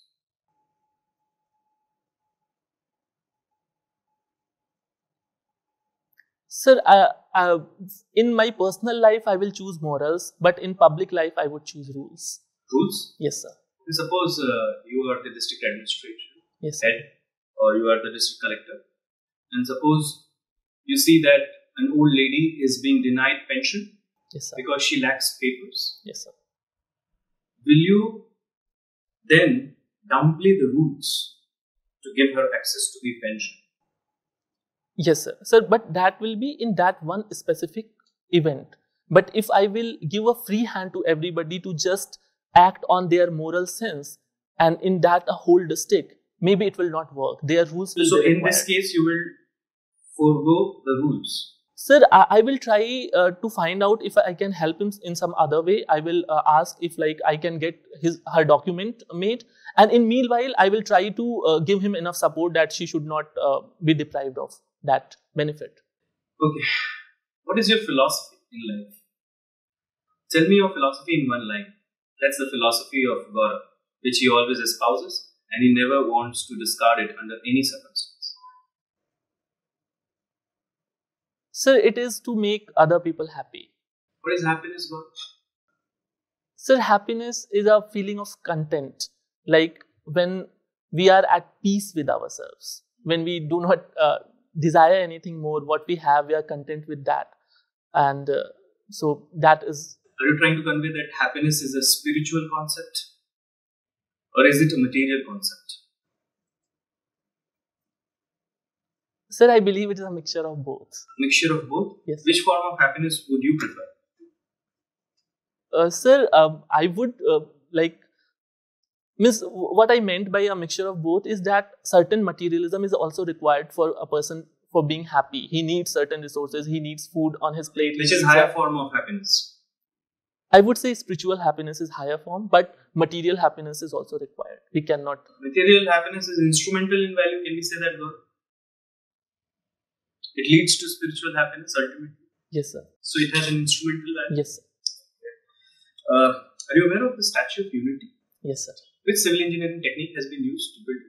Sir, in my personal life, I will choose morals, but in public life, I would choose rules. Rules? Yes, sir. Suppose you are the district administrator Yes, sir. head, or you are the district collector, and suppose you see that an old lady is being denied pension Yes, sir. because she lacks papers. Yes, sir. Will you then downplay the rules to give her access to the pension? Yes, sir. Sir, but that will be in that one specific event. But if I will give a free hand to everybody to just act on their moral sense, and in that a hold a stick, maybe it will not work. Their rules will So be in required. this case, you will forego the rules. Sir, I will try to find out if I can help him in some other way. I will ask if I can get her document made, and in meanwhile, I will try to give him enough support that she should not be deprived of that benefit. Okay. What is your philosophy in life? Tell me your philosophy in one line. That's the philosophy of Gaurav, which he always espouses, and he never wants to discard it under any circumstance. Sir, it is to make other people happy. What is happiness, Gaurav? Sir, happiness is a feeling of content. Like when we are at peace with ourselves, when we do not desire anything more, what we have, we are content with that. And so that is... Are you trying to convey that happiness is a spiritual concept? Or is it a material concept? Sir, I believe it is a mixture of both. Mixture of both? Yes. Which form of happiness would you prefer? Sir, I would what I meant by a mixture of both is that certain materialism is also required for a person for being happy. He needs certain resources, he needs food on his plate. Which is higher form of happiness? I would say spiritual happiness is higher form, but material happiness is also required. We cannot... Material happiness is instrumental in value. Can we say that, Gaurav? It leads to spiritual happiness ultimately. Yes, sir. So it has an instrumental value? Yes, sir. Are you aware of the Statue of Unity? Yes, sir. Which civil engineering technique has been used to build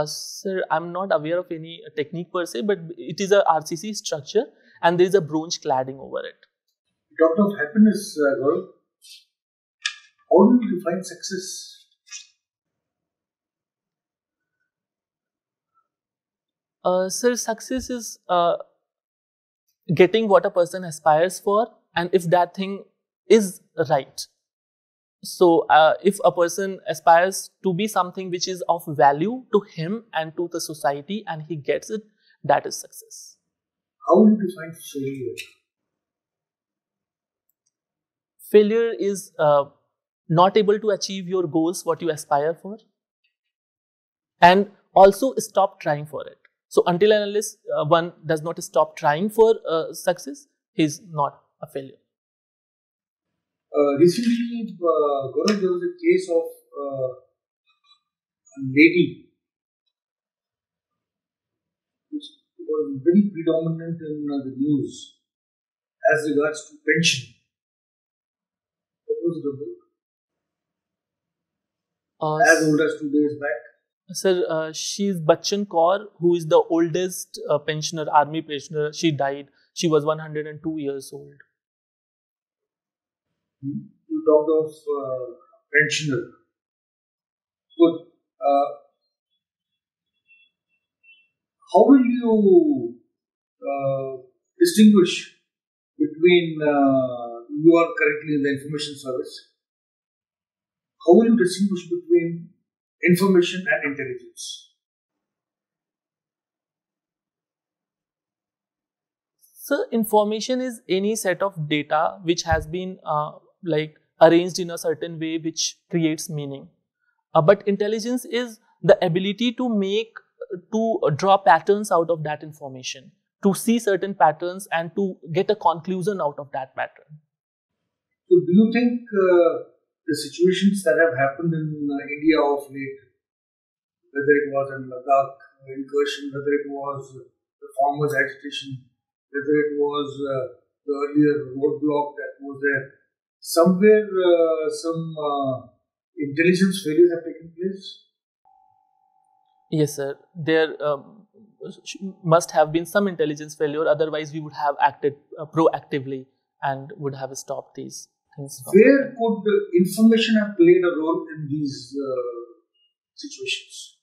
it? Sir, I'm not aware of any technique per se, but it is a RCC structure and there is a bronze cladding over it. Talking of happiness, Gaurav, how do you define success? Sir, success is getting what a person aspires for, and if that thing is right. So, if a person aspires to be something which is of value to him and to the society, and he gets it, that is success. How do you define failure? Failure is not able to achieve your goals, what you aspire for, and also stop trying for it. So until and unless one does not stop trying for success, he is not a failure. Recently, Gaurav, there was a case of a lady which was very predominant in the news as regards to pension. What was the book? As old as 2 days back. Sir, she is Bachchan Kaur, who is the oldest pensioner, army pensioner. She died. She was 102 years old. You talked of pensioner. Good. How will you distinguish between, you are currently in the information service, how will you distinguish between information and intelligence? So, information is any set of data which has been arranged in a certain way which creates meaning. But intelligence is the ability to draw patterns out of that information, to see certain patterns and to get a conclusion out of that pattern. So do you think the situations that have happened in India of late, whether it was in Ladakh incursion, whether it was the farmers' agitation, whether it was the earlier roadblock that was there, somewhere some intelligence failures have taken place? Yes, sir. There must have been some intelligence failure. Otherwise, we would have acted proactively and would have stopped these things. Where could information have played a role in these situations?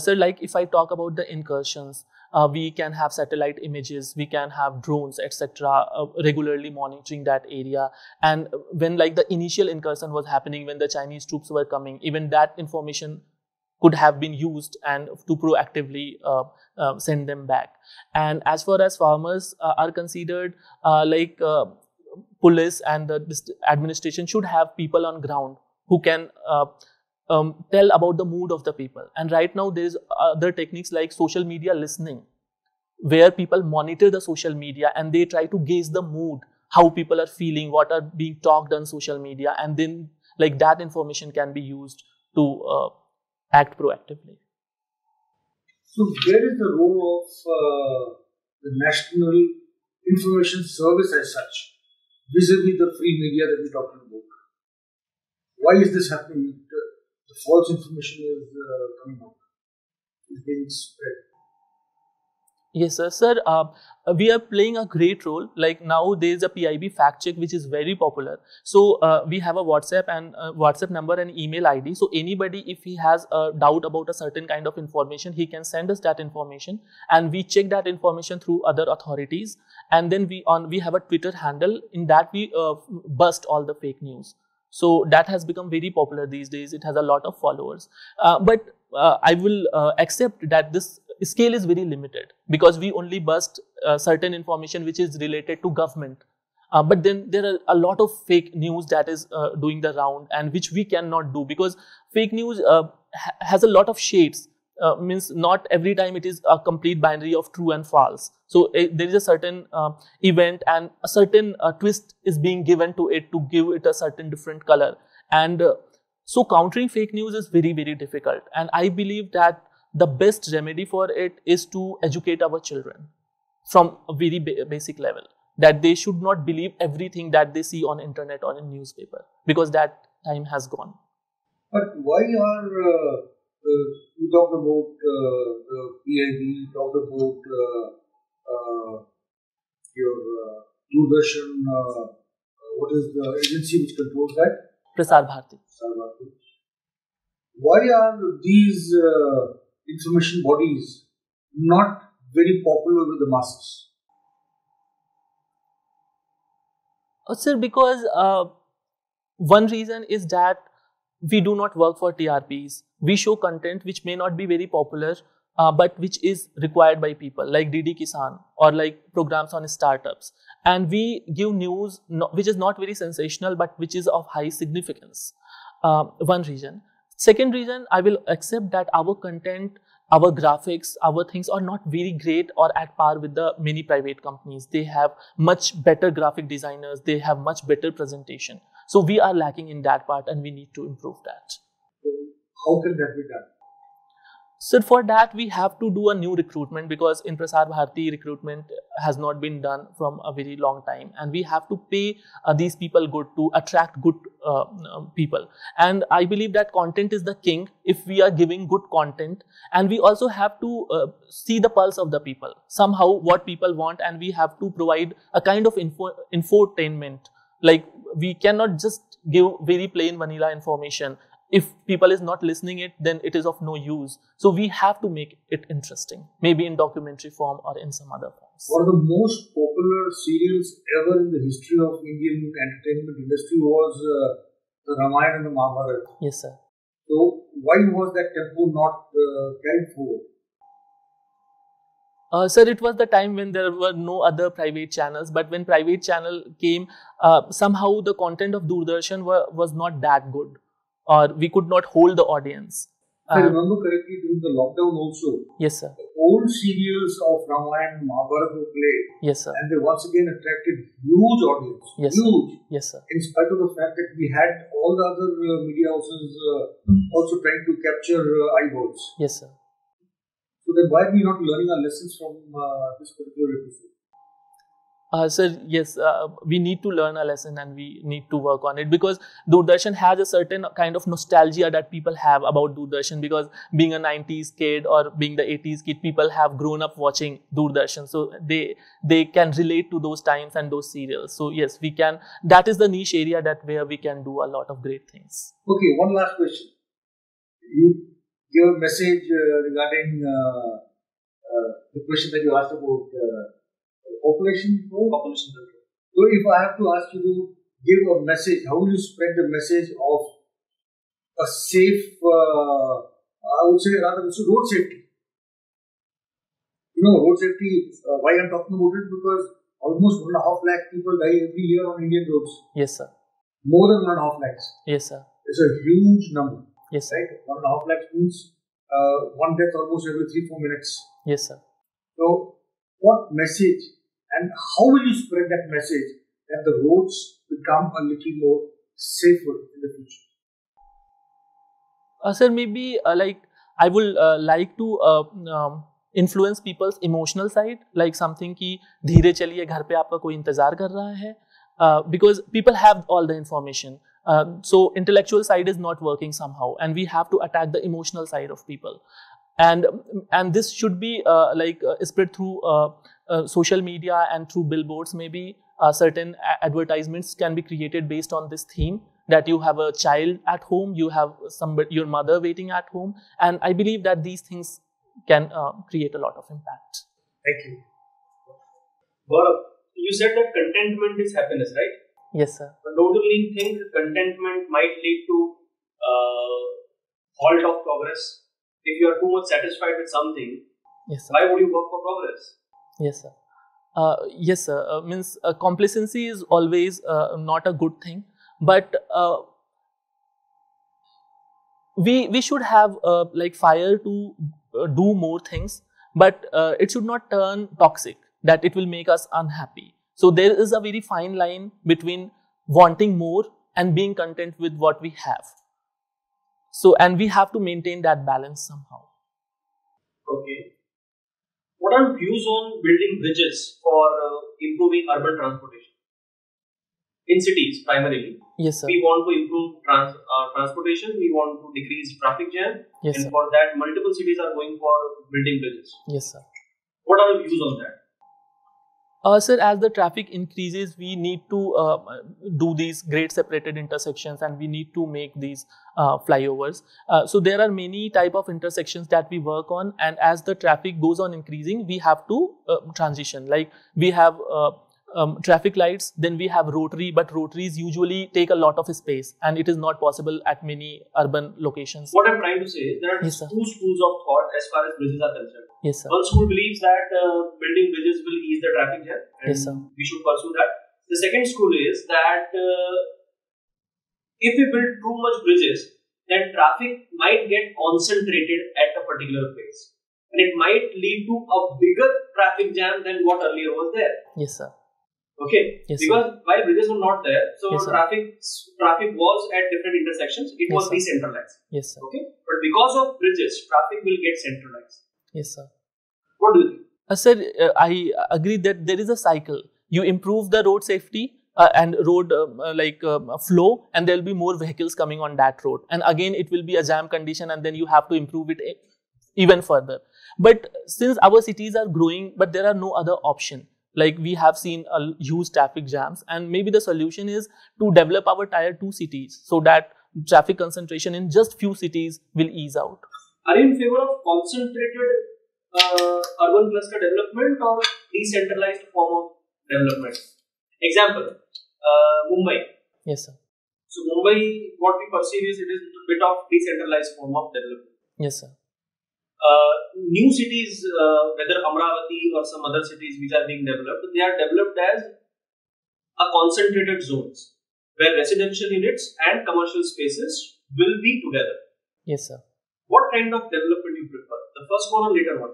Sir, like if I talk about the incursions, we can have satellite images, we can have drones, etc., regularly monitoring that area. And when like the initial incursion was happening, when the Chinese troops were coming, even that information could have been used and to proactively send them back. And as far as farmers are considered, police and the administration should have people on ground who can tell about the mood of the people. And right now there is other techniques like social media listening, where people monitor the social media and they try to gauge the mood, how people are feeling, what are being talked on social media, and then like that information can be used to act proactively. So where is the role of the National Information Service as such, vis-a-vis the free media that we're talking about? Why is this happening? The false information is coming out, is being spread. Yes, sir. Sir, we are playing a great role. Like now, there is a PIB fact check which is very popular. So we have a WhatsApp and WhatsApp number and email ID. So anybody, if he has a doubt about a certain kind of information, he can send us that information, and we check that information through other authorities. And then we have a Twitter handle. In that we bust all the fake news. So that has become very popular these days. It has a lot of followers. But I will accept that this scale is very limited, because we only bust certain information which is related to government. But then there are a lot of fake news that is doing the round, and which we cannot do, because fake news has a lot of shades. Means not every time it is a complete binary of true and false. So there is a certain event and a certain twist is being given to it to give it a certain different color. And so countering fake news is very, very difficult. And I believe that the best remedy for it is to educate our children from a very basic level, that they should not believe everything that they see on internet or in newspaper, because that time has gone. But why are you talked about the PIB, you talked about your Doordarshan, what is the agency which controls that? Prasar Bharati. Why are these information bodies not very popular with the masses? Sir, because one reason is that we do not work for TRPs. We show content which may not be very popular, but which is required by people, like DD Kisan or like programs on startups. And we give news which is not very sensational, but which is of high significance. One reason. Second reason, I will accept that our content, our graphics, our things are not very great or at par with the many private companies. They have much better graphic designers. They have much better presentation. So we are lacking in that part, and we need to improve that. How can that be done? So for that, we have to do a new recruitment, because in Prasar Bharati, recruitment has not been done from a very long time. And we have to pay these people good to attract good people. And I believe that content is the king if we are giving good content. And we also have to see the pulse of the people, somehow what people want. And we have to provide a kind of infotainment. Like we cannot just give very plain vanilla information. If people is not listening it, then it is of no use. So we have to make it interesting, maybe in documentary form or in some other forms. One of the most popular serials ever in the history of Indian entertainment industry was the Ramayana and the Mahabharata. Yes, sir. So why was that tempo not carried forward? Sir, it was the time when there were no other private channels, but when private channel came, somehow the content of Doordarshan was not that good, or we could not hold the audience. If I remember correctly, during the lockdown also, Yes, sir. the old serials of Ramayana and Mahabharata were played, Yes, sir. and they once again attracted huge audience. Yes, sir. Huge. Yes, sir. In spite of the fact that we had all the other media houses also trying to capture eyeballs. Yes, sir. So then why are we not learning our lessons from this particular episode? Sir, yes, we need to learn a lesson and we need to work on it, because Doordarshan has a certain kind of nostalgia that people have about Doordarshan, because being a 90s kid or being the 80s kid, people have grown up watching Doordarshan. So they can relate to those times and those serials. So yes, we can. That is the niche area that where we can do a lot of great things. Okay, one last question. You give a message regarding the question that you asked about population control. So if I have to ask you to give a message, how will you spread the message of a safe, I would say rather also road safety? You know, road safety, why I'm talking about it, because almost 1.5 lakh people die every year on Indian roads. Yes, sir. More than 1.5 lakhs. Yes, sir. It's a huge number. Yes, sir. Right? 1.5 lakhs means one death almost every 3-4 minutes. Yes, sir. So, what message and how will you spread that message that the roads become a little more safer in the future? Sir, maybe like I will like to influence people's emotional side, like something कि धीरे चलिए घर पे आपका कोई इंतजार कर रहा है, because people have all the information. So intellectual side is not working somehow, and we have to attack the emotional side of people. And this should be spread through social media and through billboards. Maybe certain advertisements can be created based on this theme, that you have a child at home, you have your mother waiting at home, and I believe that these things can create a lot of impact. Thank you. Gaurav, you said that contentment is happiness, right? Yes, sir. But don't you think contentment might lead to halt of progress? If you are too much satisfied with something, yes, sir. Why would you work for progress? Yes, sir. Yes, sir. Means complacency is always not a good thing, but we should have like fire to do more things, but it should not turn toxic, that it will make us unhappy. So there is a very fine line between wanting more and being content with what we have. So, and we have to maintain that balance somehow. Okay. What are your views on building bridges for improving urban transportation? In cities, primarily. Yes, sir. We want to improve transportation, we want to decrease traffic jam, yes, and sir. for that, multiple cities are going for building bridges. Yes, sir. What are your views on that? Sir, as the traffic increases, we need to do these grade separated intersections, and we need to make these flyovers. So there are many type of intersections that we work on, and as the traffic goes on increasing, we have to transition. Like we have traffic lights, then we have rotary, but rotaries usually take a lot of space, and it is not possible at many urban locations. What I'm trying to say is there are yes, two schools of thought as far as bridges are concerned. Yes, sir. One school believes that building bridges will ease the traffic jam, and yes, sir. we should pursue that. The second school is that if we build too much bridges, then traffic might get concentrated at a particular place, and it might lead to a bigger traffic jam than what earlier was there. Yes, sir. Okay, yes, because sir. while bridges were not there, so yes, traffic was at different intersections. It yes, was sir. decentralized. Yes, sir. Okay, but because of bridges, traffic will get centralized. Yes, sir. What do you think? Sir, I agree that there is a cycle. You improve the road safety and road flow, and there will be more vehicles coming on that road. And again, it will be a jam condition, and then you have to improve it even further. But since our cities are growing, but there are no other option. Like we have seen a huge traffic jams, and maybe the solution is to develop our tier 2 cities so that traffic concentration in just few cities will ease out. Are you in favor of concentrated urban cluster development or decentralized form of development? Example, Mumbai. Yes, sir. So Mumbai, what we perceive is it is a bit of decentralized form of development. Yes, sir. New cities, whether Amravati or some other cities which are being developed, they are developed as a concentrated zones where residential units and commercial spaces will be together. Yes, sir. What kind of development you prefer? The first one or later one?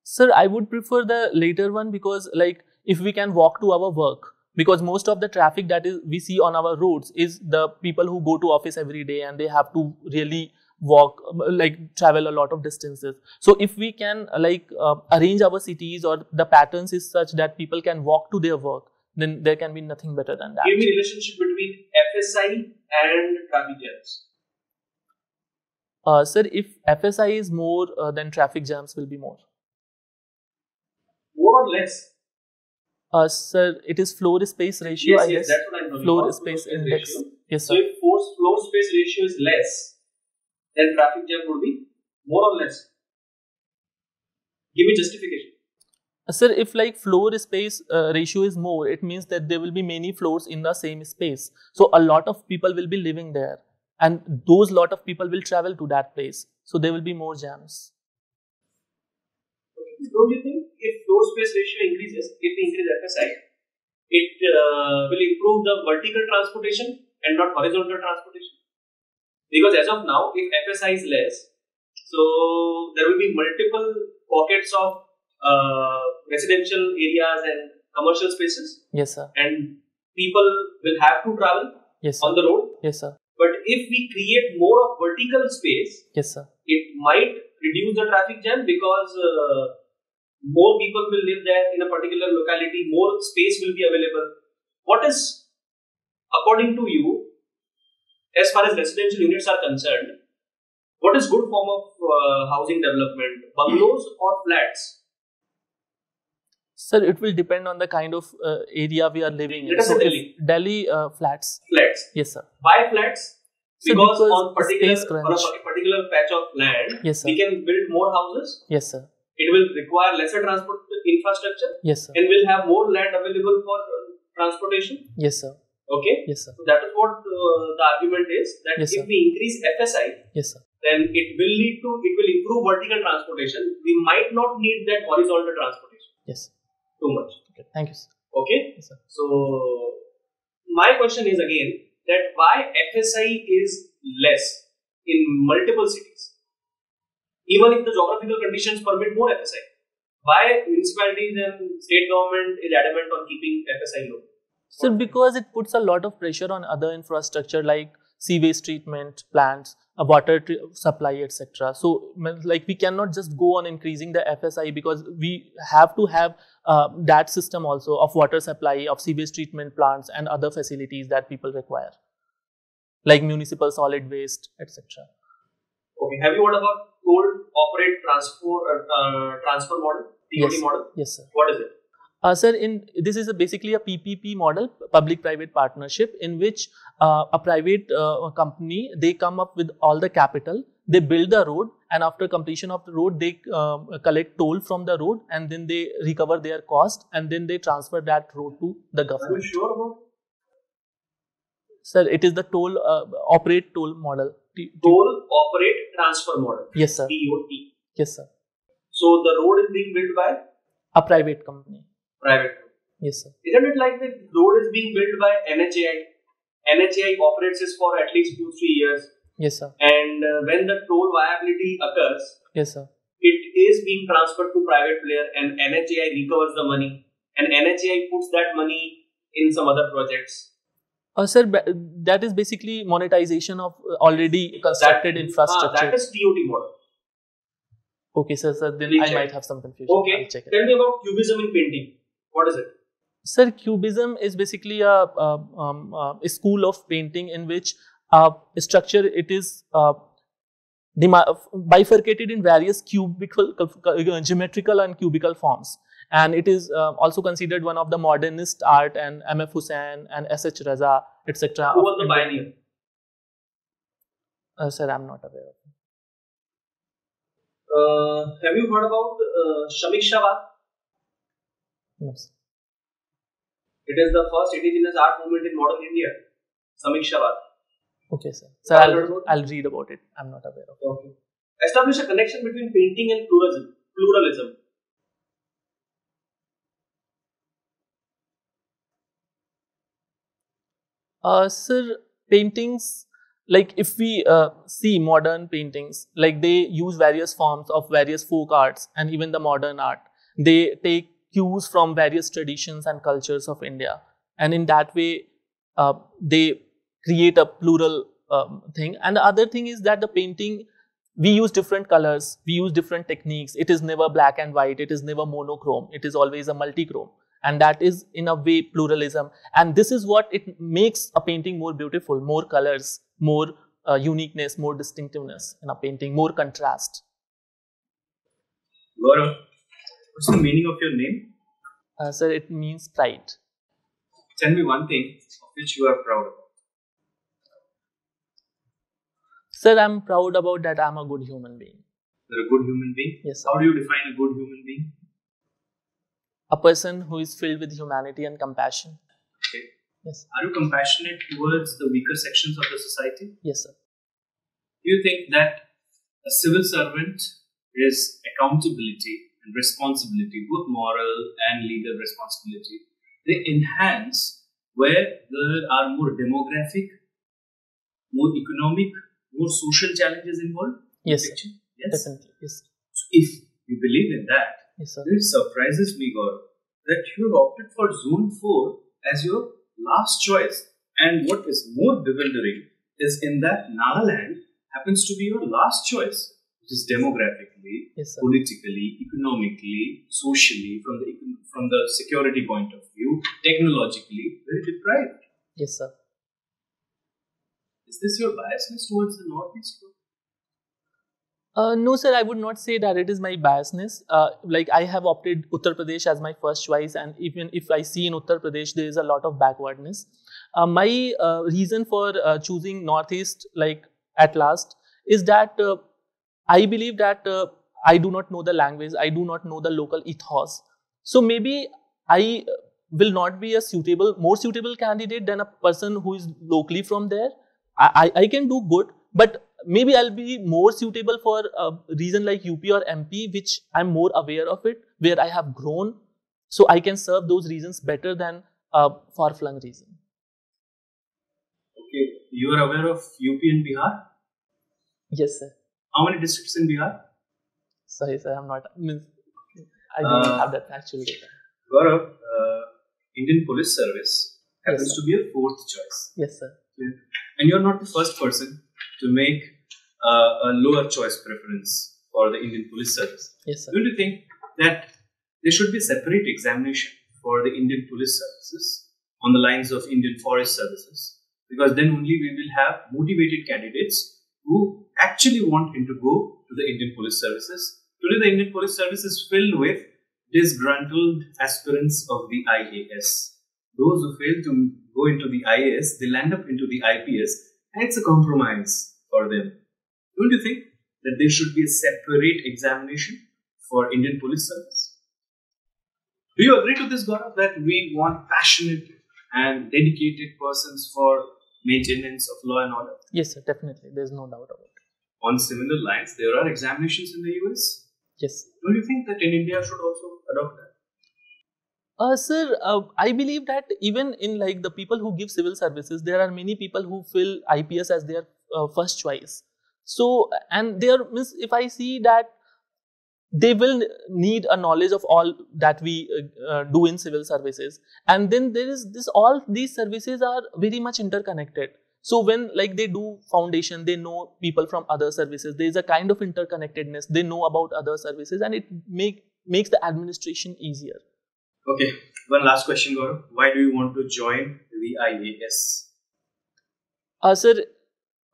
Sir, I would prefer the later one because, like, if we can walk to our work, because most of the traffic that is we see on our roads is the people who go to office every day and they have to really walk, like travel a lot of distances. So if we can arrange our cities or the patterns is such that people can walk to their work, then there can be nothing better than that. Give me relationship between FSI and traffic jams. Sir, if FSI is more, then traffic jams will be more. More or less? Sir, it is floor space ratio, I guess. Yes, that's what I'm talking floor about. Space Floor index. ratio. Yes, So sir. if floor space ratio is less, then traffic jam would be more or less. Give me justification. Sir, if like floor space ratio is more, it means that there will be many floors in the same space. So a lot of people will be living there, and those lot of people will travel to that place. So there will be more jams. Don't you think if floor space ratio increases, if we increase FSI, it will improve the vertical transportation and not horizontal transportation? Because as of now, if FSI is less, so there will be multiple pockets of residential areas and commercial spaces. Yes, sir. And people will have to travel Yes, sir. on the road. Yes, sir. But if we create more of vertical space, Yes, sir. it might reduce the traffic jam because more people will live there in a particular locality, more space will be available. What is, according to you, as far as residential units are concerned, what is good form of housing development, bungalows or flats? Sir, it will depend on the kind of area we are living in. Let us So say if Delhi flats. Flats. Yes, sir. Why flats? Sir, Because because on particular, space crunch. on a particular patch of land, Yes, sir. we can build more houses. Yes, sir. It will require lesser transport infrastructure Yes, sir. and will have more land available for transportation. Yes, sir. Okay. Yes, sir. So that is what the argument is, that Yes, if sir. we increase FSI, Yes, sir. then it will improve vertical transportation. We might not need that horizontal transportation Yes. too much. Okay. Thank you, sir. Okay. Yes, sir. So my question is again that why FSI is less in multiple cities, even if the geographical conditions permit more FSI. Why municipalities and state government is adamant on keeping FSI low? So because it puts a lot of pressure on other infrastructure like sewage treatment plants, water supply, etc. So like we cannot just go on increasing the FSI because we have to have that system also of water supply, of sewage treatment plants and other facilities that people require, like municipal solid waste, etc. Okay. Have you heard about toll operate transfer model, TOT Yes. model? Yes, sir. What is it? Sir, this is basically a PPP model, public-private partnership, in which a private company, they come up with all the capital, they build the road, and after completion of the road, they collect toll from the road, and then they recover their cost, and then they transfer that road to the Are you government. sure about it? Sir, it is the toll operate toll model. Toll operate transfer model? Yes, sir. TOT. Yes, sir. So the road is being built by A private company. private company. Yes, sir. Isn't it like the road is being built by NHAI? NHAI operates this for at least 2-3 years, Yes, sir. and when the toll viability occurs, Yes, sir. it is being transferred to private player, and NHAI recovers the money, and NHAI puts that money in some other projects. Sir, that is basically monetization of already constructed infrastructure. That is TOT model. Okay, sir. Then Please I check. might have some confusion. Okay. I'll check it. Tell me about cubism in painting. What is it? Sir, Cubism is basically a school of painting in which structure it is bifurcated in various cubical, geometrical and cubical forms, and it is also considered one of the modernist art, and M.F. Hussain and S.H. Raza, etc. Who was the pioneer? Sir, I'm not aware of it. Have you heard about Shamikshawad? No, sir. It is the first indigenous art movement in modern India. Shamikshawad. Okay, sir. Sir, I'll read about it. I'm not aware of it. Okay. Establish a connection between painting and pluralism. Sir, paintings like if we see modern paintings, like they use various forms of various folk arts and even the modern art. They take cues from various traditions and cultures of India, and in that way they create a plural thing. And the other thing is that the painting, we use different colors, we use different techniques. It is never black and white, it is never monochrome, it is always a multichrome, and that is in a way pluralism. And this is what it makes a painting more beautiful: more colors, more uniqueness, more distinctiveness in a painting, more contrast. Gaurav, what's the meaning of your name? Sir, it means pride. Tell me one thing of which you are proud of. Sir, I'm proud about that I'm a good human being. You're a good human being? Yes, sir. How do you define a good human being? A person who is filled with humanity and compassion. Okay. Yes. Are you compassionate towards the weaker sections of the society? Yes, sir. Do you think that a civil servant is accountability and responsibility, both moral and legal responsibility, they enhance where there are more demographic, more economic, more social challenges involved? Yes, sir. Yes. Definitely. Yes. So if you believe in that, Yes, sir. it surprises me, Gaurav, that you have opted for Zone 4 as your last choice. And what is more bewildering is in that Nagaland happens to be your last choice, which is demographically, Yes, sir. politically, economically, socially, from the security point of view, technologically, very deprived. Yes, sir. Is this your biasness towards the Northeast? No, sir, I would not say that it is my biasness. Like I have opted Uttar Pradesh as my first choice, and even if I see in Uttar Pradesh there is a lot of backwardness. My reason for choosing Northeast, like at last, is that I believe that I do not know the language, I do not know the local ethos. So maybe I will not be a more suitable candidate than a person who is locally from there. I can do good, but maybe I'll be more suitable for a region like UP or MP, which I'm more aware of it, where I have grown, so I can serve those regions better than a far-flung region. Okay, you are aware of UP and Bihar? Yes, sir. How many districts in Bihar? Sorry, sir, I don't have that actual data. Gaurav, Indian Police Service happens Yes, to be a fourth choice. Yes, sir. And you're not the first person to make a lower choice preference for the Indian Police Service. Yes, sir. Don't you think that there should be a separate examination for the Indian Police Services on the lines of Indian Forest Services? Because then only we will have motivated candidates who actually want him to go to the Indian Police Services. Today, the Indian Police Service is filled with disgruntled aspirants of the IAS. Those who fail to go into the IAS, they land up into the IPS, and it's a compromise for them. Don't you think that there should be a separate examination for Indian Police Service? Do you agree to this, Gaurav, that we want passionate and dedicated persons for maintenance of law and order? Yes, sir. Definitely. There's no doubt about it. On similar lines, there are examinations in the US. Yes. Don't you think that in India should also adopt that? Sir, I believe that even in like the people who give civil services, there are many people who fill IPS as their first choice. So, and there means if I see that they will need a knowledge of all that we do in civil services, and then there is this, all these services are very much interconnected. So when like they do foundation, they know people from other services. There is a kind of interconnectedness. They know about other services, and it makes the administration easier. Okay, one last question, Gaurav. Why do you want to join the IAS? Sir,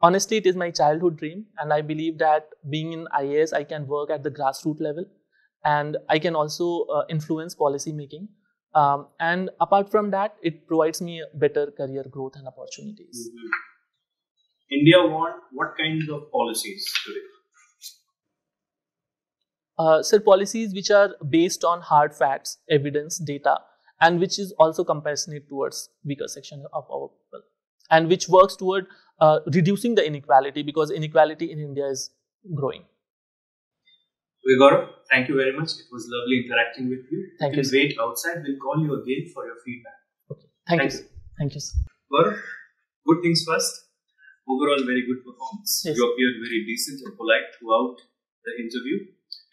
honestly, it is my childhood dream, and I believe that being in IAS, I can work at the grassroots level, and I can also influence policy making. And apart from that, it provides me better career growth and opportunities. Mm-hmm. India want what kind of policies today? Sir, policies which are based on hard facts, evidence, data, and which is also compassionate towards weaker section of our people, and which works toward reducing the inequality, because inequality in India is growing. Okay, Gaurav, thank you very much. It was lovely interacting with you. Thank you. Wait outside. We'll call you again for your feedback. Okay. Thank you, sir. Thank you, sir. Gaurav, good things first. overall very good performance. Yes. You appeared very decent and polite throughout the interview,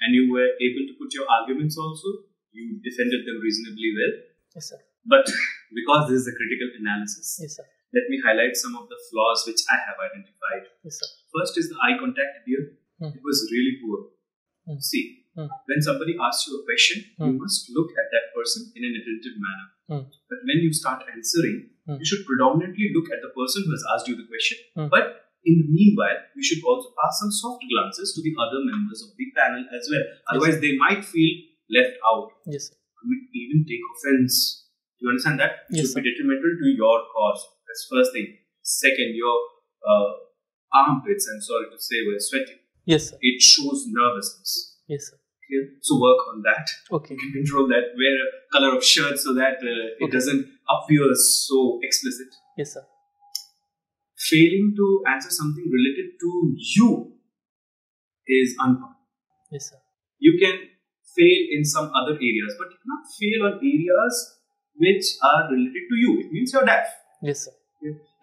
and you were able to put your arguments also. You defended them reasonably well. Yes, sir. But because this is a critical analysis, Yes, sir. let me highlight some of the flaws which I have identified. Yes, sir. First is the eye contact here. It was really poor. See, when somebody asks you a question, you must look at that person in an attentive manner. But when you start answering, you should predominantly look at the person who has asked you the question. But in the meanwhile, you should also pass some soft glances to the other members of the panel as well. Otherwise, they might feel left out. Yes, sir. Even take offense. Do you understand that? It Yes, should be detrimental to your cause. That's first thing. Second, your armpits, I'm sorry to say, were sweating. Yes, sir. It shows nervousness. Yes, sir. Clear? So work on that. Okay. You can control that. Wear a color of shirt so that it doesn't appear so explicit. Yes, sir. Failing to answer something related to you is uncommon. Yes, sir. You can fail in some other areas, but you cannot fail on areas which are related to you. It means you're deaf. Yes, sir.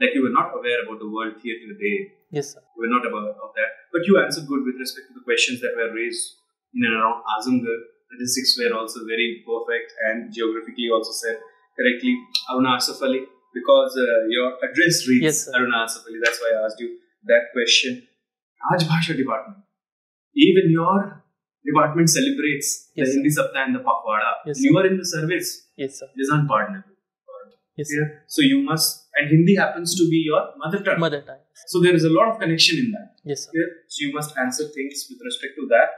Like you were not aware about the World Theatre Day. Yes, sir. You were not aware of that. But you answered good with respect to the questions that were raised in and around Azamgarh. The statistics were also very perfect and geographically also said correctly. Aruna Asif Ali, because your address reads Yes, sir. Aruna Asif Ali. That's why I asked you that question. Rajbhasha department. Even your department celebrates Yes, the sir. Hindi Saptah and the Pakhwada. Yes, You sir. are in the service. Yes, sir. It is unpardonable. Yes, sir. Yeah. So you must, and Hindi happens to be your mother tongue. Mother tongue. So there is a lot of connection in that. Yes, sir. Yeah. So you must answer things with respect to that.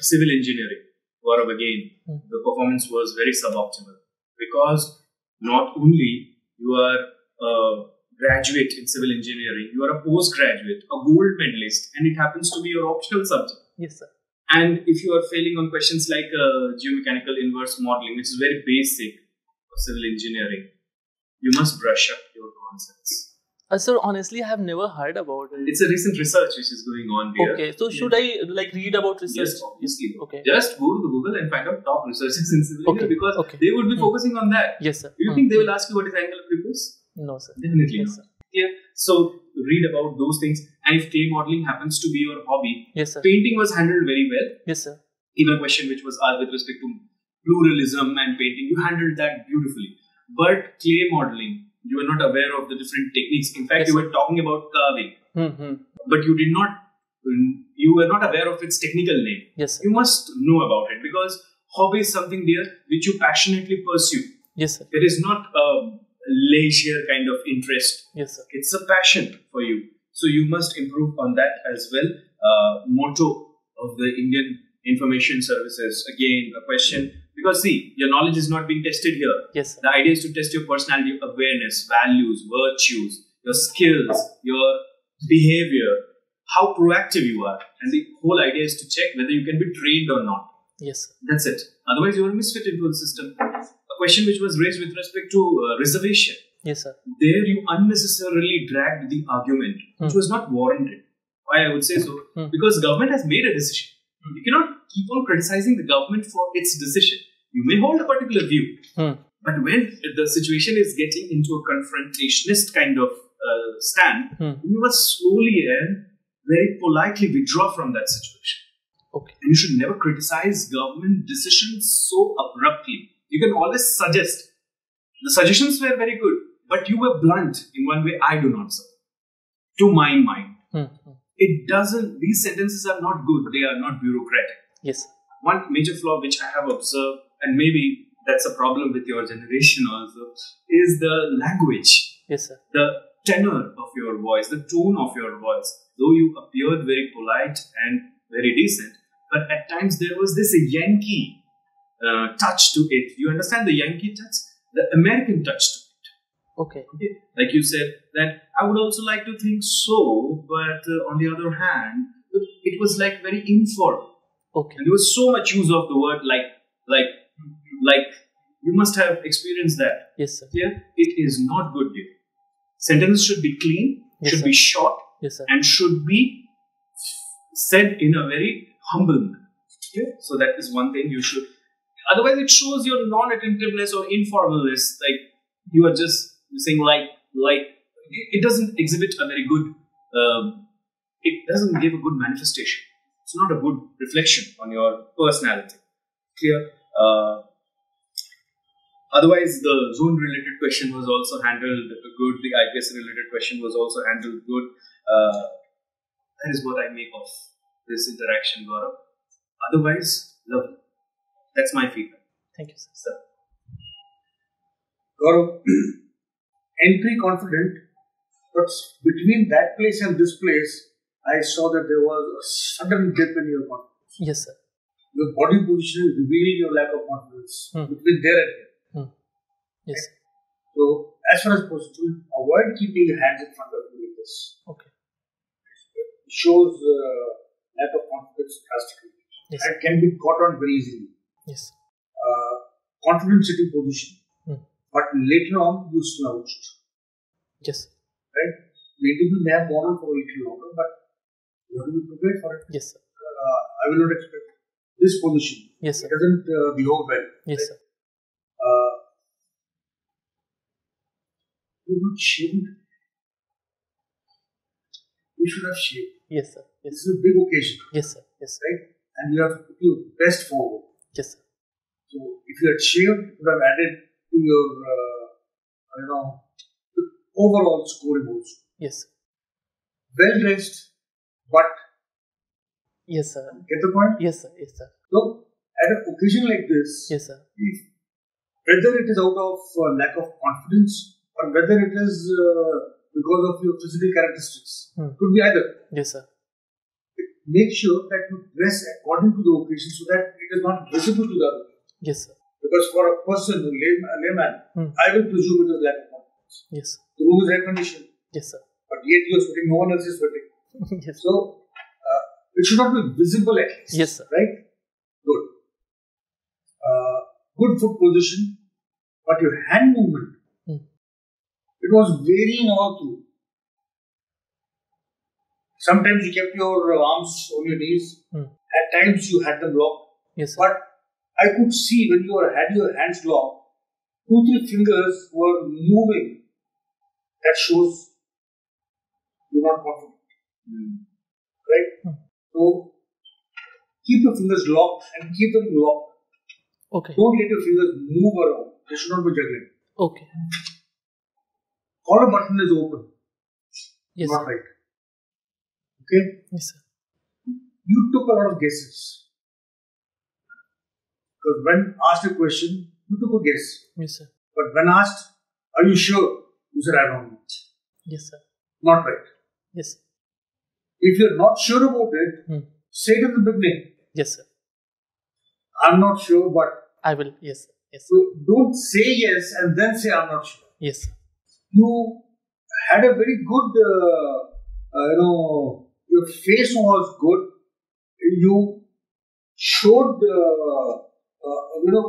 Civil engineering, Gaurav, again, the performance was very suboptimal because not only you are a graduate in civil engineering, you are a postgraduate, a gold medalist, and it happens to be your optional subject. Yes, sir. And if you are failing on questions like geomechanical inverse modeling, which is very basic for civil engineering, you must brush up your concepts. Sir, honestly, I have never heard about it. It's a recent research which is going on here. Okay, so should I read about research? Yes, obviously. Okay. Just go to the Google and find out top researchers in civil engineering because they would be focusing on that. Yes, sir. Do you think they will ask you what is angle of repose? No, sir. Definitely Yes, not. sir. Yeah. So read about those things. And if clay modeling happens to be your hobby, Yes, sir. painting was handled very well. Yes, sir. Even a question which was asked with respect to pluralism and painting, you handled that beautifully. But clay modeling, you were not aware of the different techniques. In fact, Yes, you sir. were talking about carving, Mm-hmm. but you were not aware of its technical name. Yes, sir. You must know about it because hobby is something there which you passionately pursue. Yes, sir. It is not a leisure kind of interest. Yes, sir. It's a passion for you. So you must improve on that as well. Motto of the Indian Information Services. Again, a question. Because see, your knowledge is not being tested here. Yes, sir. The idea is to test your personality, awareness, values, virtues, your skills, your behavior, how proactive you are. And the whole idea is to check whether you can be trained or not. Yes, sir. That's it. Otherwise, you are misfit into the system. A question which was raised with respect to reservation. Yes, sir. There you unnecessarily dragged the argument, which was not warranted. Why I would say so? Because government has made a decision. You cannot keep on criticizing the government for its decision. You may hold a particular view, but when the situation is getting into a confrontationist kind of stand, you must slowly and very politely withdraw from that situation. Okay. And you should never criticize government decisions so abruptly. You can always suggest. The suggestions were very good, but you were blunt in one way I do not say. To my mind. It doesn't, these sentences are not good, they are not bureaucratic. Yes. One major flaw which I have observed, and maybe that's a problem with your generation also, is the language. Yes, sir. The tenor of your voice, the tone of your voice. Though you appeared very polite and very decent, but at times there was this Yankee touch to it. You understand the Yankee touch? The American touch to it. Okay. Like you said, that I would also like to think so, but on the other hand, it was like very informal. Okay. And there was so much use of the word like you must have experienced that. Yes, sir. Yeah, it is not good here. Sentences should be clean, Yes, should sir. be short, Yes, sir. and should be said in a very humble manner. Yeah? So that is one thing you should. Otherwise, it shows your non-attentiveness or informalness. Like you are just saying like it doesn't exhibit a very good, it doesn't give a good manifestation. It's not a good reflection on your personality. Clear? Otherwise, the zone related question was also handled good. The IPS related question was also handled good. That is what I make of this interaction, Gaurav. Otherwise, lovely. That's my feedback. Thank you, sir. Gaurav, entry confident, but between that place and this place, I saw that there was a sudden dip in your confidence. Yes, sir. Your body position revealed your lack of confidence between there and here. Yes. So, as far as possible, avoid keeping your hands in front of you like this. Okay. It shows lack of confidence drastically. Yes. And can be caught on very easily. Yes. Confident sitting position, but later on you slouched. Yes. Right? The interview may have gone on for a little longer, but you have to be prepared for it. Yes, sir. I will not expect this position. Yes, sir. It doesn't behave well. Yes, right? sir. You're not shaved. You should have shaved. Yes, sir. Yes. This is a big occasion. Yes, sir. Yes, sir. Right? And you have to put your best forward. Yes, sir. So, if you had shaved, you would have added to your, the overall scoring also. Yes, sir. Well dressed, but Yes, sir. get the point? Yes, sir. Yes, sir. So, at an occasion like this, Yes, sir. whether it is out of lack of confidence or whether it is because of your physical characteristics, could be either. Yes, sir. Make sure that you dress according to the occasion so that it is not visible to the other. Yes, sir. Because for a person, a layman, I will presume it is lack of confidence. Yes. The room is air conditioned, Yes, sir. but yet you are sweating, no one else is sweating. Yes. So, it should not be visible at least. Yes, sir. Right? Good. Good foot position, but your hand movement, it was varying all through. Sometimes you kept your arms on your knees. At times you had them locked. Yes, sir. But I could see when you had your hands locked, 2-3 fingers were moving. That shows you're not confident. Right? So, keep your fingers locked and keep them locked. Okay. Don't let your fingers move around. They should not be juggling. Okay. Collar button is open. Yes, Not sir. right. Okay? Yes, sir. You took a lot of guesses. Because when asked a question, you took a guess. Yes, sir. But when asked, are you sure? You said, I don't know. Yes, sir. Not right. Yes, sir. If you're not sure about it, say it at the beginning. Yes, sir. I'm not sure, but. I will. Yes, sir. Yes, sir. So don't say yes and then say I'm not sure. Yes, sir. You had a very good, your face was good. You showed,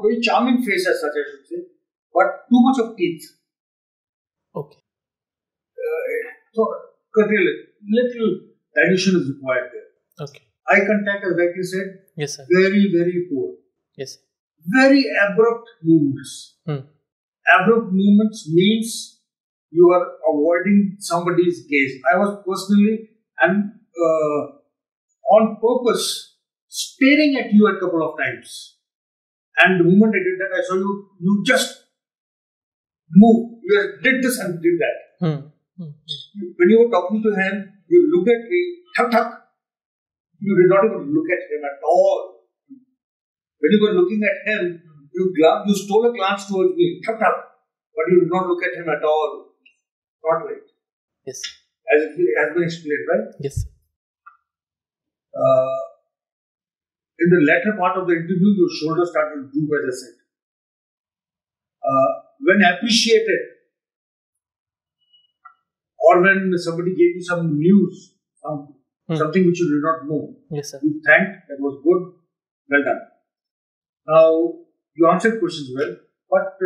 very charming face as such, I should say, but too much of teeth. Okay. So, little dilution is required there. Okay. Eye contact, as like you said, Yes, sir. very, very poor. Yes, sir. Very abrupt movements. Abrupt movements means you are avoiding somebody's gaze. I was personally and on purpose staring at you a couple of times. And the moment I did that, I saw you just moved. You did this and did that. When you were talking to him, you looked at me, thuk. You did not even look at him at all. When you were looking at him, you stole a glance towards me, thuk. But you did not look at him at all. Not right. Yes. As it has been explained, right? Yes, sir. In the latter part of the interview, your shoulders started to droop, as I said. When appreciated, or when somebody gave you some news, something which you did not know, Yes, sir. you thanked, that was good, well done. Now, you answered questions well, but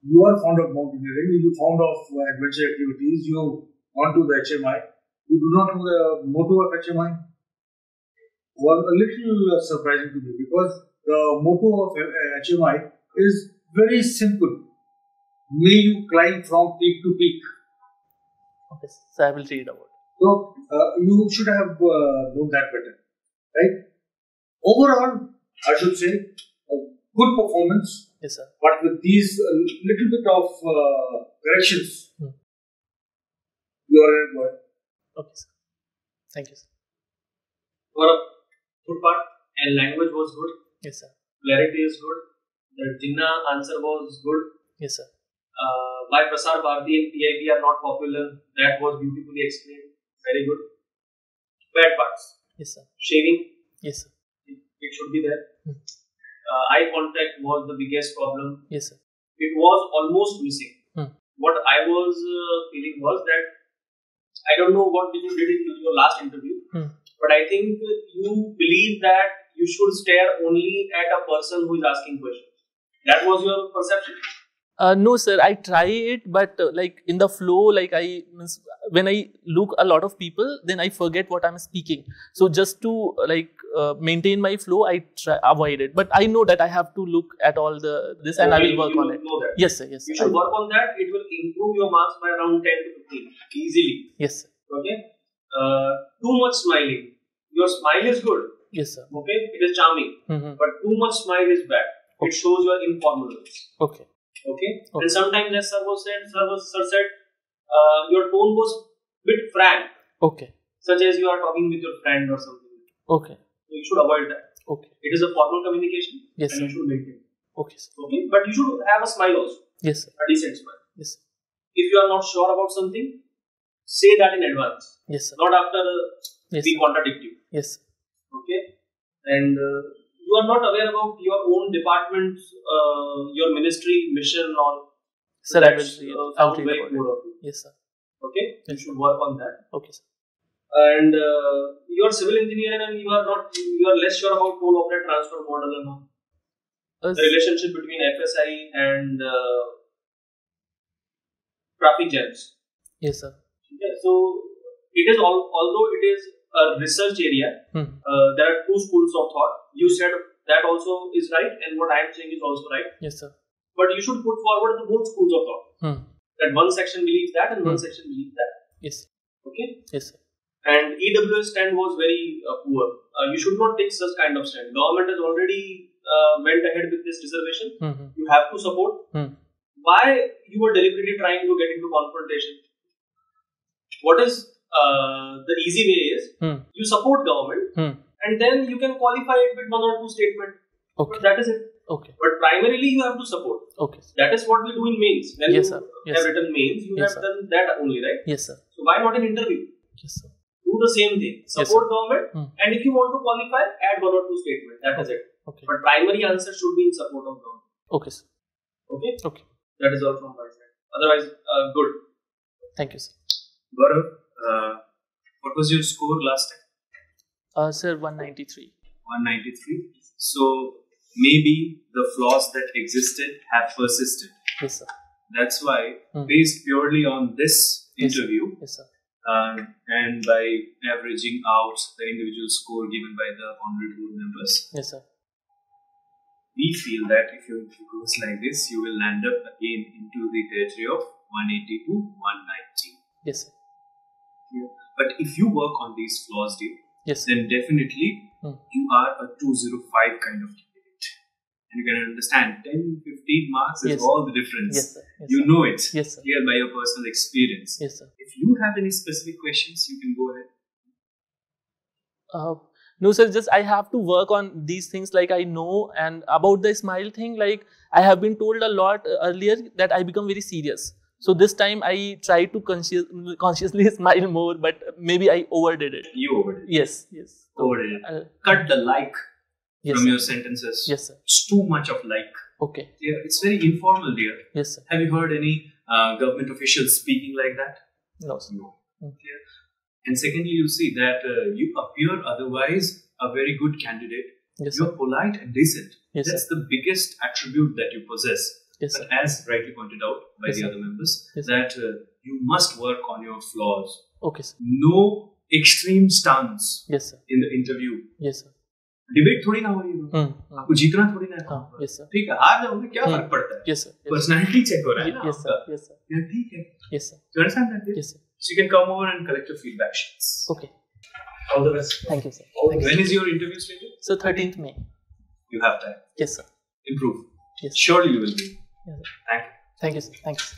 you are fond of mountaineering, you are fond of adventure activities, you want to the HMI, you do not know the motto of HMI. Was a little surprising to me because the motto of HMI is very simple. May you climb from peak to peak. Okay, so I will read about it. So you should have known that better, right? Overall, I should say a good performance, Yes, sir. but with these little bit of corrections, you are in good. Okay, sir. Thank you, sir. For a good part, and language was good, Yes, sir. clarity is good, the Jinnah answer was good. Yes, sir. Why Prasar Bharati and PIB are not popular, that was beautifully explained. Very good. Bad parts. Yes, sir. Shaving, Yes, sir. it should be there. Hmm. Eye contact was the biggest problem. Yes, sir. It was almost missing. Hmm. What I was feeling was that I don't know what you did in your last interview, but I think you believe that you should stare only at a person who is asking questions. That was your perception? No, sir. I try it, but like in the flow, like when I look a lot of people, then I forget what I'm speaking. So just to maintain my flow, I try avoid it. But I know that I have to look at all this, and I will work on it. Know that. Yes, sir. Yes, you should work on that. It will improve your marks by around 10 to 15 easily. Yes, sir. Okay. Too much smiling. Your smile is good. Yes, sir. Okay, it is charming. But too much smile is bad. It shows your informalness. Okay. Okay. And sometimes, as sir said, your tone was bit frank. Okay. Such as you are talking with your friend or something. Okay. So you should avoid that. Okay. It is a formal communication. Yes, and sir. you should maintain. Okay, sir. Okay. But you should have a smile also. Yes, sir. A decent smile. Yes, sir. If you are not sure about something, say that in advance. Yes, sir. Not after Yes, we sir. contradict you. Yes, sir. Okay. And you are not aware about your own department's, your ministry, mission, or Sir, I will that's, read. sounds I'll read very about poor it. of you. Yes, sir. Okay. You Yes, should work on that. Okay, sir. And you are civil engineer and you are less sure about toll operator transfer model and all. The relationship between FSI and traffic jams. Yes, sir. Okay. So it is although it is a research area, there are two schools of thought. You said that also is right, and what I am saying is also right. Yes, sir. But you should put forward the both schools of thought. That one section believes that and one section believes that. Yes. Okay. Yes, sir. And EWS stand was very poor. You should not take such kind of stand. Government has already went ahead with this reservation. You have to support. Why you were deliberately trying to get into confrontation? What is the easy way is you support government and then you can qualify it with one or two statements. Okay. But that is it. Okay. But primarily you have to support. Okay. That is what we do in mains. When Yes, you sir. Yes, have sir. written mains, you Yes, have sir. done that only, right? Yes, sir. So why not an interview? Yes, sir. Do the same thing. Support government, and if you want to qualify, add one or two statements. That is it. Okay. But primary answer should be in support of government. Okay, sir. Okay. Okay. That is all from my side. Otherwise, good. Thank you, sir. Gaurav, what was your score last time? Sir, 193. 193. So maybe the flaws that existed have persisted. Yes, sir. That's why, based purely on this interview, Yes, sir. And by averaging out the individual score given by the honorable members, Yes, sir. we feel that if it goes like this, you will land up again into the territory of 180 to 190. Yes, sir. Yeah. But if you work on these flaws, dear, Yes, sir. then definitely you are a 205 kind of candidate. And you can understand 10, 15 marks is Yes, sir. all the difference. Yes, sir. Yes, You sir. know it Yes, sir. here by your personal experience. Yes, sir. If you have any specific questions, you can go ahead. No, sir, just I have to work on these things like I know. And about the smile thing, like I have been told a lot earlier that I become very serious. So this time I try to consciously smile more, but maybe I overdid it. You overdid it. Yes, yes. Overdid it. Cut the like Yes, from sir. your sentences. Yes, sir. It's too much of like. Okay. Yeah, it's very informal, dear. Yes, sir. Have you heard any government officials speaking like that? No, sir. No. Yeah. And secondly, you see that you appear otherwise a very good candidate. Yes, You're sir. polite and decent. Yes, That's sir. the biggest attribute that you possess. Yes, But sir. as rightly pointed out by Yes, the sir. other members, Yes, that you must work on your flaws. Okay, sir. No extreme stance Yes, sir. in the interview. Yes, sir. Debate थोड़ी ना हो रही है, आपको जीतना थोड़ी ना है, हाँ, yes, sir. ठीक है, हार जाओगे क्या फर्क पड़ता है, Yes, sir. Yes, sir. Personality check हो रहा है ना Yes, sir. आपका, Yes, sir. यार ठीक है, Yes, sir. you understand that? Yes, sir. So you can come over and collect your feedback sheets. Okay. All the best. Thank you, sir. When is your interview scheduled? So 13th May. You have time. Yes, sir. Improve. Yes. Surely you will be. Yes, sir. Thank you. Thank you, sir. Thanks.